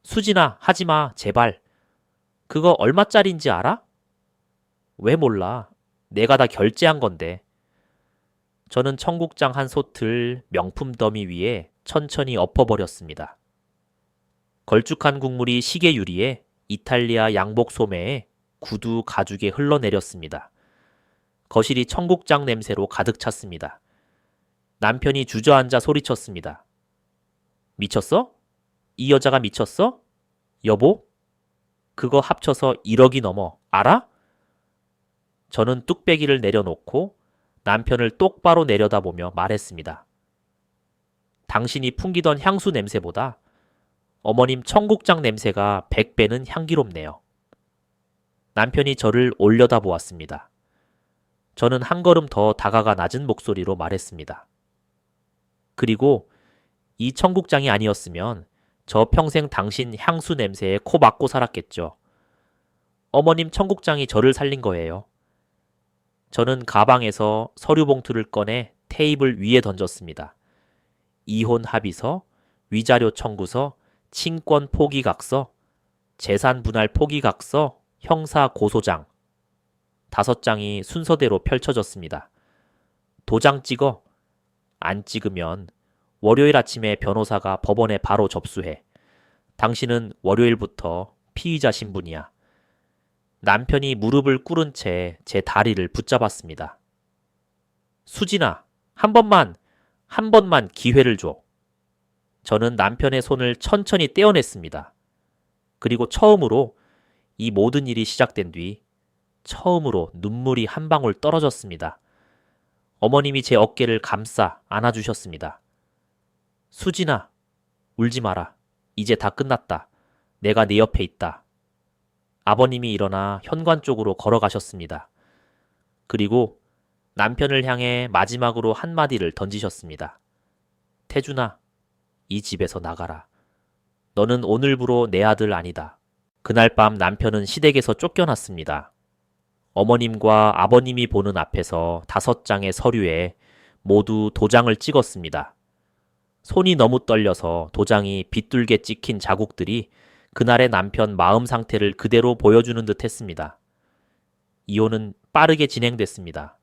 [SPEAKER 1] 수진아, 하지마, 제발. 그거 얼마짜린지 알아? 왜 몰라? 내가 다 결제한 건데. 저는 청국장 한 솥을 명품 더미 위에 천천히 엎어버렸습니다. 걸쭉한 국물이 시계 유리에 이탈리아 양복 소매에 구두 가죽에 흘러내렸습니다. 거실이 청국장 냄새로 가득 찼습니다. 남편이 주저앉아 소리쳤습니다. 미쳤어? 이 여자가 미쳤어? 여보? 그거 합쳐서 1억이 넘어. 알아? 저는 뚝배기를 내려놓고 남편을 똑바로 내려다보며 말했습니다. 당신이 풍기던 향수 냄새보다 어머님 청국장 냄새가 100배는 향기롭네요. 남편이 저를 올려다보았습니다. 저는 한 걸음 더 다가가 낮은 목소리로 말했습니다. 그리고 이 청국장이 아니었으면 저 평생 당신 향수 냄새에 코 막고 살았겠죠. 어머님 청국장이 저를 살린 거예요. 저는 가방에서 서류 봉투를 꺼내 테이블 위에 던졌습니다. 이혼 합의서, 위자료 청구서, 친권 포기각서, 재산 분할 포기각서, 형사 고소장. 5장이 순서대로 펼쳐졌습니다. 도장 찍어. 안 찍으면 월요일 아침에 변호사가 법원에 바로 접수해. 당신은 월요일부터 피의자 신분이야. 남편이 무릎을 꿇은 채 제 다리를 붙잡았습니다. 수진아, 한 번만 기회를 줘. 저는 남편의 손을 천천히 떼어냈습니다. 그리고 처음으로 이 모든 일이 시작된 뒤 처음으로 눈물이 한 방울 떨어졌습니다. 어머님이 제 어깨를 감싸 안아주셨습니다. 수진아, 울지 마라. 이제 다 끝났다. 내가 네 옆에 있다. 아버님이 일어나 현관 쪽으로 걸어가셨습니다. 그리고 남편을 향해 마지막으로 한마디를 던지셨습니다. 태준아, 이 집에서 나가라. 너는 오늘부로 내 아들 아니다. 그날 밤 남편은 시댁에서 쫓겨났습니다. 어머님과 아버님이 보는 앞에서 5장의 서류에 모두 도장을 찍었습니다. 손이 너무 떨려서 도장이 빗둘게 찍힌 자국들이 그날의 남편 마음 상태를 그대로 보여주는 듯 했습니다. 이혼은 빠르게 진행됐습니다.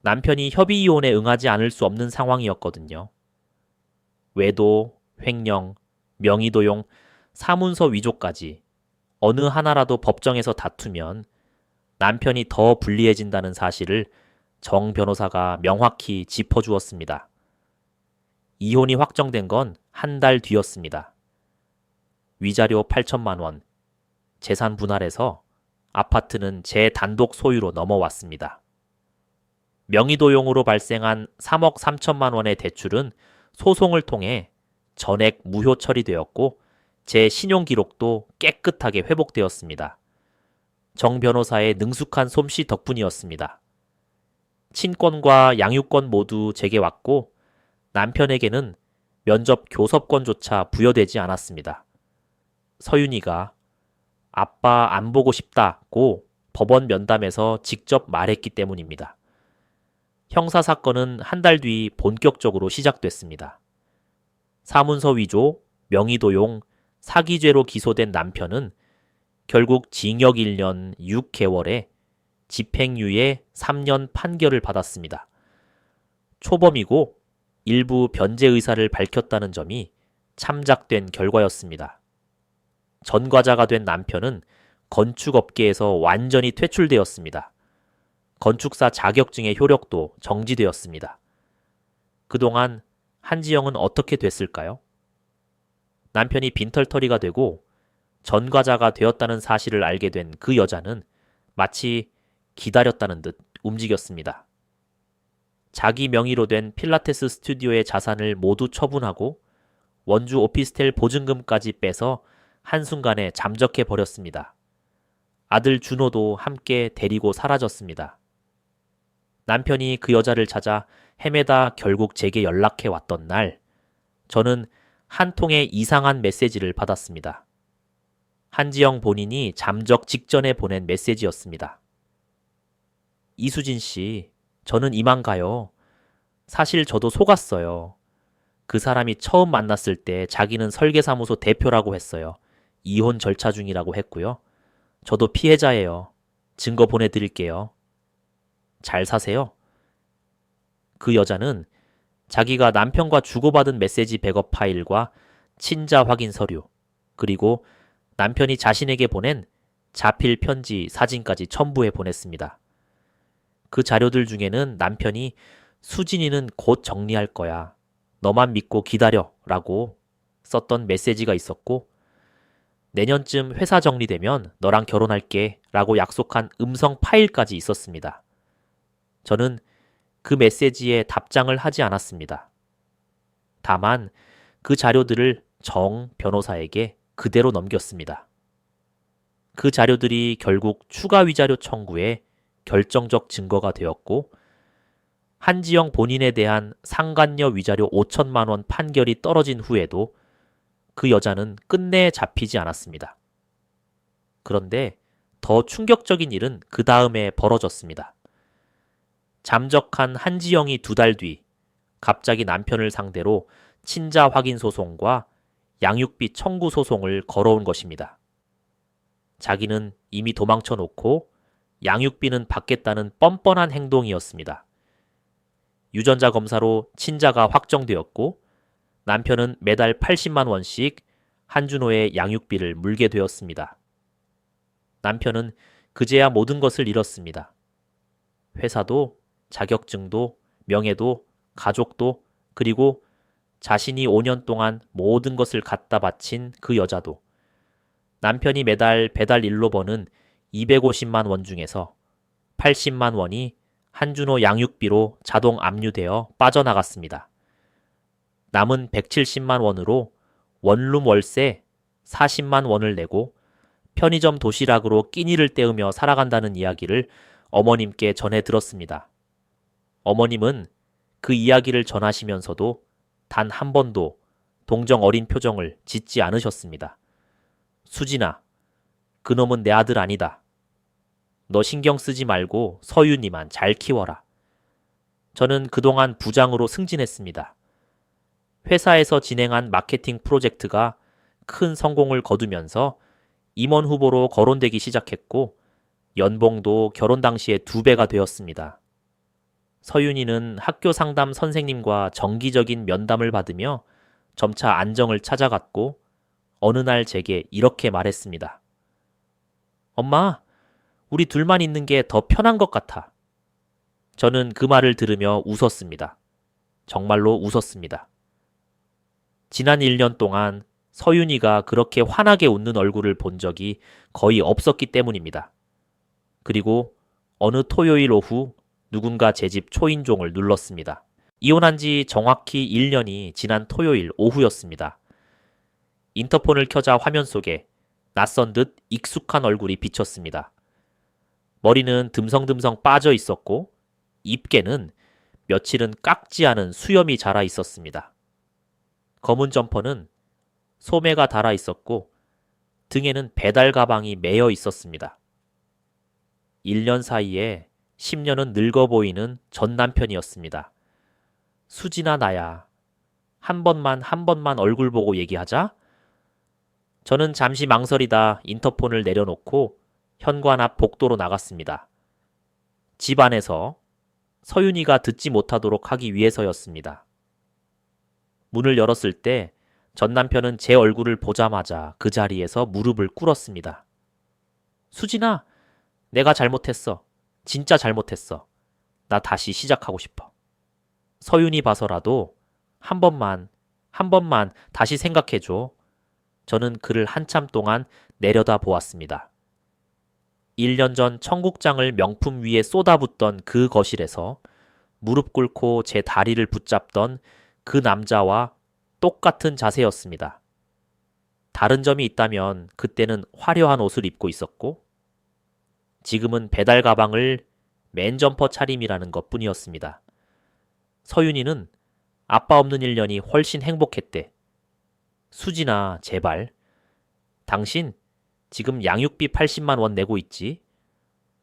[SPEAKER 1] 남편이 협의 이혼에 응하지 않을 수 없는 상황이었거든요. 외도, 횡령, 명의도용, 사문서 위조까지 어느 하나라도 법정에서 다투면 남편이 더 불리해진다는 사실을 정 변호사가 명확히 짚어주었습니다. 이혼이 확정된 건 한 달 뒤였습니다. 위자료 8천만 원, 재산 분할해서 아파트는 제 단독 소유로 넘어왔습니다. 명의도용으로 발생한 3억 3천만 원의 대출은 소송을 통해 전액 무효 처리되었고 제 신용기록도 깨끗하게 회복되었습니다. 정 변호사의 능숙한 솜씨 덕분이었습니다. 친권과 양육권 모두 제게 왔고 남편에게는 면접 교섭권조차 부여되지 않았습니다. 서윤이가 아빠 안 보고 싶다고 법원 면담에서 직접 말했기 때문입니다. 형사사건은 한 달 뒤 본격적으로 시작됐습니다. 사문서 위조, 명의도용, 사기죄로 기소된 남편은 결국 징역 1년 6개월에 집행유예 3년 판결을 받았습니다. 초범이고 일부 변제 의사를 밝혔다는 점이 참작된 결과였습니다. 전과자가 된 남편은 건축업계에서 완전히 퇴출되었습니다. 건축사 자격증의 효력도 정지되었습니다. 그동안 한지영은 어떻게 됐을까요? 남편이 빈털터리가 되고 전과자가 되었다는 사실을 알게 된 그 여자는 마치 기다렸다는 듯 움직였습니다. 자기 명의로 된 필라테스 스튜디오의 자산을 모두 처분하고 원주 오피스텔 보증금까지 빼서 한순간에 잠적해 버렸습니다. 아들 준호도 함께 데리고 사라졌습니다. 남편이 그 여자를 찾아 헤매다 결국 제게 연락해 왔던 날, 저는 한 통의 이상한 메시지를 받았습니다. 한지영 본인이 잠적 직전에 보낸 메시지였습니다. 이수진 씨, 저는 이만 가요. 사실 저도 속았어요. 그 사람이 처음 만났을 때 자기는 설계사무소 대표라고 했어요. 이혼 절차 중이라고 했고요. 저도 피해자예요. 증거 보내드릴게요. 잘 사세요. 그 여자는 자기가 남편과 주고받은 메시지 백업 파일과 친자 확인 서류, 그리고 남편이 자신에게 보낸 자필 편지 사진까지 첨부해 보냈습니다. 그 자료들 중에는 남편이 수진이는 곧 정리할 거야. 너만 믿고 기다려 라고 썼던 메시지가 있었고, 내년쯤 회사 정리되면 너랑 결혼할게 라고 약속한 음성 파일까지 있었습니다. 저는 그 메시지에 답장을 하지 않았습니다. 다만 그 자료들을 정 변호사에게 그대로 넘겼습니다. 그 자료들이 결국 추가 위자료 청구에 결정적 증거가 되었고, 한지영 본인에 대한 상간녀 위자료 5천만 원 판결이 떨어진 후에도 그 여자는 끝내 잡히지 않았습니다. 그런데 더 충격적인 일은 그 다음에 벌어졌습니다. 잠적한 한지영이 2달 뒤 갑자기 남편을 상대로 친자 확인 소송과 양육비 청구 소송을 걸어온 것입니다. 자기는 이미 도망쳐 놓고 양육비는 받겠다는 뻔뻔한 행동이었습니다. 유전자 검사로 친자가 확정되었고 남편은 매달 80만 원씩 한준호의 양육비를 물게 되었습니다. 남편은 그제야 모든 것을 잃었습니다. 회사도, 자격증도, 명예도, 가족도, 그리고 자신이 5년 동안 모든 것을 갖다 바친 그 여자도, 남편이 매달 배달 일로 버는 250만 원 중에서 80만 원이 한준호 양육비로 자동 압류되어 빠져나갔습니다. 남은 170만 원으로 원룸 월세 40만 원을 내고 편의점 도시락으로 끼니를 때우며 살아간다는 이야기를 어머님께 전해 들었습니다. 어머님은 그 이야기를 전하시면서도 단 한 번도 동정 어린 표정을 짓지 않으셨습니다. 수진아, 그놈은 내 아들 아니다. 너 신경 쓰지 말고 서윤이만 잘 키워라. 저는 그동안 부장으로 승진했습니다. 회사에서 진행한 마케팅 프로젝트가 큰 성공을 거두면서 임원 후보로 거론되기 시작했고 연봉도 결혼 당시에 2배가 되었습니다. 서윤이는 학교 상담 선생님과 정기적인 면담을 받으며 점차 안정을 찾아갔고 어느 날 제게 이렇게 말했습니다. 엄마, 우리 둘만 있는 게 더 편한 것 같아. 저는 그 말을 들으며 웃었습니다. 정말로 웃었습니다. 지난 1년 동안 서윤이가 그렇게 환하게 웃는 얼굴을 본 적이 거의 없었기 때문입니다. 그리고 어느 토요일 오후 누군가 제 집 초인종을 눌렀습니다. 이혼한 지 정확히 1년이 지난 토요일 오후였습니다. 인터폰을 켜자 화면 속에 낯선 듯 익숙한 얼굴이 비쳤습니다. 머리는 듬성듬성 빠져 있었고 입게는 며칠은 깎지 않은 수염이 자라 있었습니다. 검은 점퍼는 소매가 달아 있었고 등에는 배달 가방이 매여 있었습니다. 1년 사이에 10년은 늙어 보이는 전 남편이었습니다. 수지나 나야. 한 번만 얼굴 보고 얘기하자. 저는 잠시 망설이다 인터폰을 내려놓고 현관 앞 복도로 나갔습니다. 집 안에서 서윤이가 듣지 못하도록 하기 위해서였습니다. 문을 열었을 때 전 남편은 제 얼굴을 보자마자 그 자리에서 무릎을 꿇었습니다. 수진아, 내가 잘못했어. 진짜 잘못했어. 나 다시 시작하고 싶어. 서윤이 봐서라도 한 번만 다시 생각해줘. 저는 그를 한참 동안 내려다 보았습니다. 1년 전 청국장을 명품 위에 쏟아붓던 그 거실에서 무릎 꿇고 제 다리를 붙잡던 그 남자와 똑같은 자세였습니다. 다른 점이 있다면 그때는 화려한 옷을 입고 있었고 지금은 배달 가방을 맨 점퍼 차림이라는 것뿐이었습니다. 서윤이는 아빠 없는 1년이 훨씬 행복했대. 수진아, 제발. 당신 지금 양육비 80만 원 내고 있지?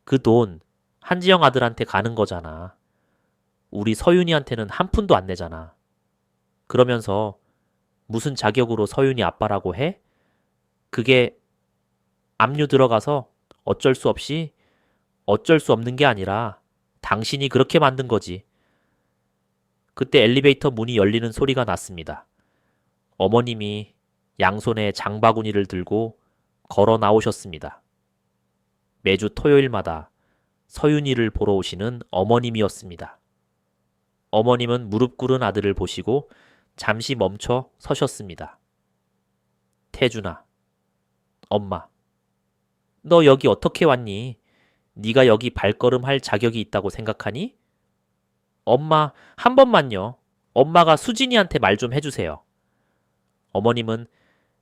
[SPEAKER 1] 그 돈 한지영 아들한테 가는 거잖아. 우리 서윤이한테는 한 푼도 안 내잖아. 그러면서 무슨 자격으로 서윤이 아빠라고 해? 그게 압류 들어가서 어쩔 수 없는 게 아니라 당신이 그렇게 만든 거지. 그때 엘리베이터 문이 열리는 소리가 났습니다. 어머님이 양손에 장바구니를 들고 걸어 나오셨습니다. 매주 토요일마다 서윤이를 보러 오시는 어머님이었습니다. 어머님은 무릎 꿇은 아들을 보시고 잠시 멈춰 서셨습니다. 태준아, 엄마, 너 여기 어떻게 왔니? 네가 여기 발걸음할 자격이 있다고 생각하니? 엄마, 한 번만요. 엄마가 수진이한테 말 좀 해주세요. 어머님은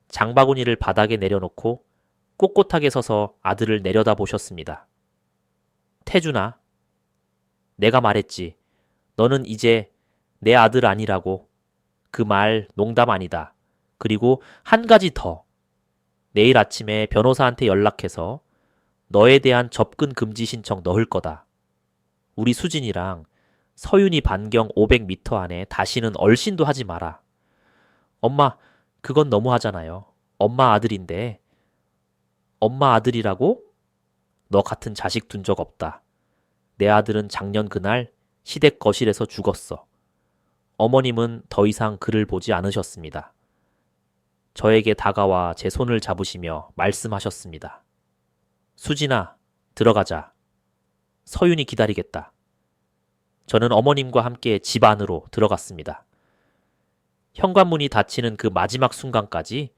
[SPEAKER 1] 장바구니를 바닥에 내려놓고 꼿꼿하게 서서 아들을 내려다 보셨습니다. 태준아, 내가 말했지. 너는 이제 내 아들 아니라고. 그 말 농담 아니다. 그리고 한 가지 더. 내일 아침에 변호사한테 연락해서 너에 대한 접근 금지 신청 넣을 거다. 우리 수진이랑 서윤이 반경 500m 안에 다시는 얼씬도 하지 마라. 엄마, 그건 너무 하잖아요. 엄마 아들인데. 엄마 아들이라고? 너 같은 자식 둔 적 없다. 내 아들은 작년 그날 시댁 거실에서 죽었어. 어머님은 더 이상 그를 보지 않으셨습니다. 저에게 다가와 제 손을 잡으시며 말씀하셨습니다. 수진아, 들어가자. 서윤이 기다리겠다. 저는 어머님과 함께 집 안으로 들어갔습니다. 현관문이 닫히는 그 마지막 순간까지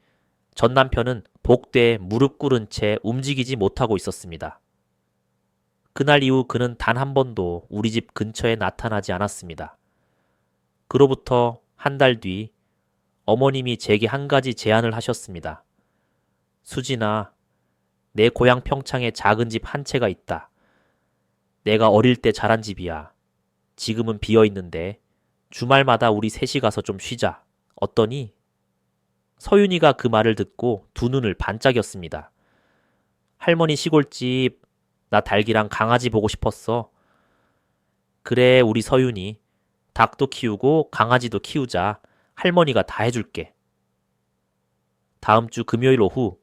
[SPEAKER 1] 전 남편은 복대에 무릎 꿇은 채 움직이지 못하고 있었습니다. 그날 이후 그는 단 한 번도 우리 집 근처에 나타나지 않았습니다. 그로부터 한 달 뒤 어머님이 제게 한 가지 제안을 하셨습니다. 수진아, 내 고향 평창에 작은 집 한 채가 있다. 내가 어릴 때 자란 집이야. 지금은 비어 있는데 주말마다 우리 셋이 가서 좀 쉬자. 어떠니? 서윤이가 그 말을 듣고 두 눈을 반짝였습니다. 할머니 시골집, 나 닭이랑 강아지 보고 싶었어. 그래, 우리 서윤이. 닭도 키우고 강아지도 키우자. 할머니가 다 해줄게. 다음 주 금요일 오후,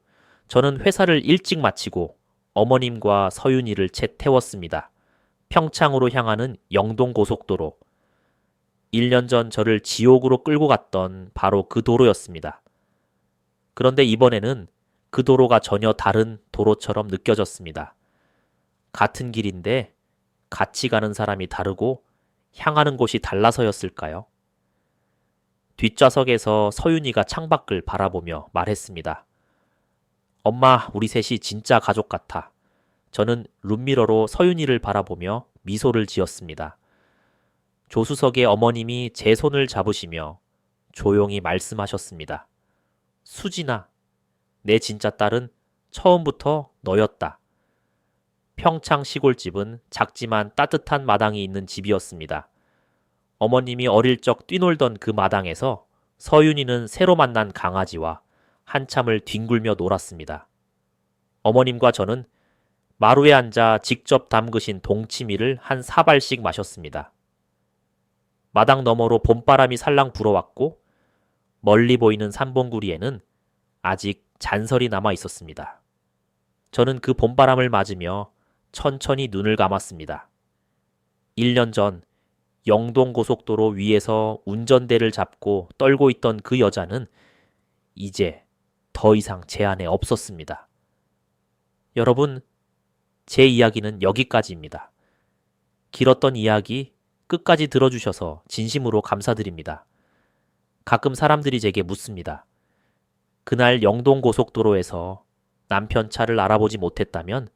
[SPEAKER 1] 저는 회사를 일찍 마치고 어머님과 서윤이를 채 태웠습니다. 평창으로 향하는 영동고속도로. 1년 전 저를 지옥으로 끌고 갔던 바로 그 도로였습니다. 그런데 이번에는 그 도로가 전혀 다른 도로처럼 느껴졌습니다. 같은 길인데 같이 가는 사람이 다르고 향하는 곳이 달라서였을까요? 뒷좌석에서 서윤이가 창밖을 바라보며 말했습니다. 엄마, 우리 셋이 진짜 가족 같아. 저는 룸미러로 서윤이를 바라보며 미소를 지었습니다. 조수석의 어머님이 제 손을 잡으시며 조용히 말씀하셨습니다. 수진아, 내 진짜 딸은 처음부터 너였다. 평창 시골집은 작지만 따뜻한 마당이 있는 집이었습니다. 어머님이 어릴 적 뛰놀던 그 마당에서 서윤이는 새로 만난 강아지와 한참을 뒹굴며 놀았습니다. 어머님과 저는 마루에 앉아 직접 담그신 동치미를 한 사발씩 마셨습니다. 마당 너머로 봄바람이 살랑 불어왔고 멀리 보이는 산봉구리에는 아직 잔설이 남아 있었습니다. 저는 그 봄바람을 맞으며 천천히 눈을 감았습니다. 1년 전 영동고속도로 위에서 운전대를 잡고 떨고 있던 그 여자는 이제 더 이상 제 안에 없었습니다. 여러분, 제 이야기는 여기까지입니다. 길었던 이야기 끝까지 들어주셔서 진심으로 감사드립니다. 가끔 사람들이 제게 묻습니다. 그날 영동고속도로에서 남편 차를 알아보지 못했다면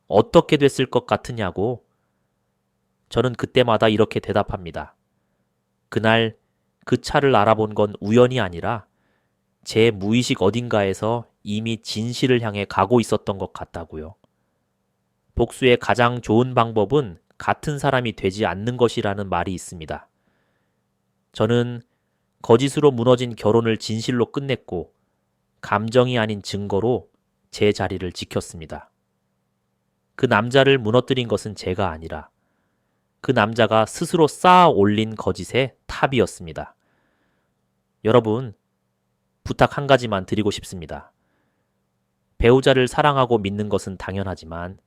[SPEAKER 1] 어떻게 됐을 것 같으냐고. 저는 그때마다 이렇게 대답합니다. 그날 그 차를 알아본 건 우연이 아니라 제 무의식 어딘가에서 이미 진실을 향해 가고 있었던 것 같다고요. 복수의 가장 좋은 방법은 같은 사람이 되지 않는 것이라는 말이 있습니다. 저는 거짓으로 무너진 결혼을 진실로 끝냈고 감정이 아닌 증거로 제 자리를 지켰습니다. 그 남자를 무너뜨린 것은 제가 아니라 그 남자가 스스로 쌓아 올린 거짓의 탑이었습니다. 여러분, 부탁 한 가지만 드리고 싶습니다. 배우자를 사랑하고 믿는 것은 당연하지만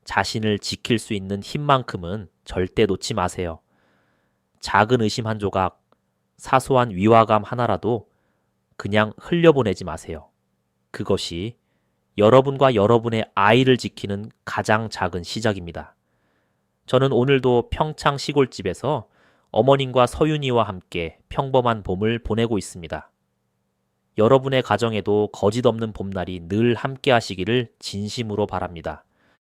[SPEAKER 1] 자신을 지킬 수 있는 힘만큼은 절대 놓지 마세요. 작은 의심 한 조각, 사소한 위화감 하나라도 그냥 흘려보내지 마세요. 그것이 여러분과 여러분의 아이를 지키는 가장 작은 시작입니다. 저는 오늘도 평창 시골집에서 어머님과 서윤이와 함께 평범한 봄을 보내고 있습니다. 여러분의 가정에도 거짓 없는 봄날이 늘 함께 하시기를 진심으로 바랍니다.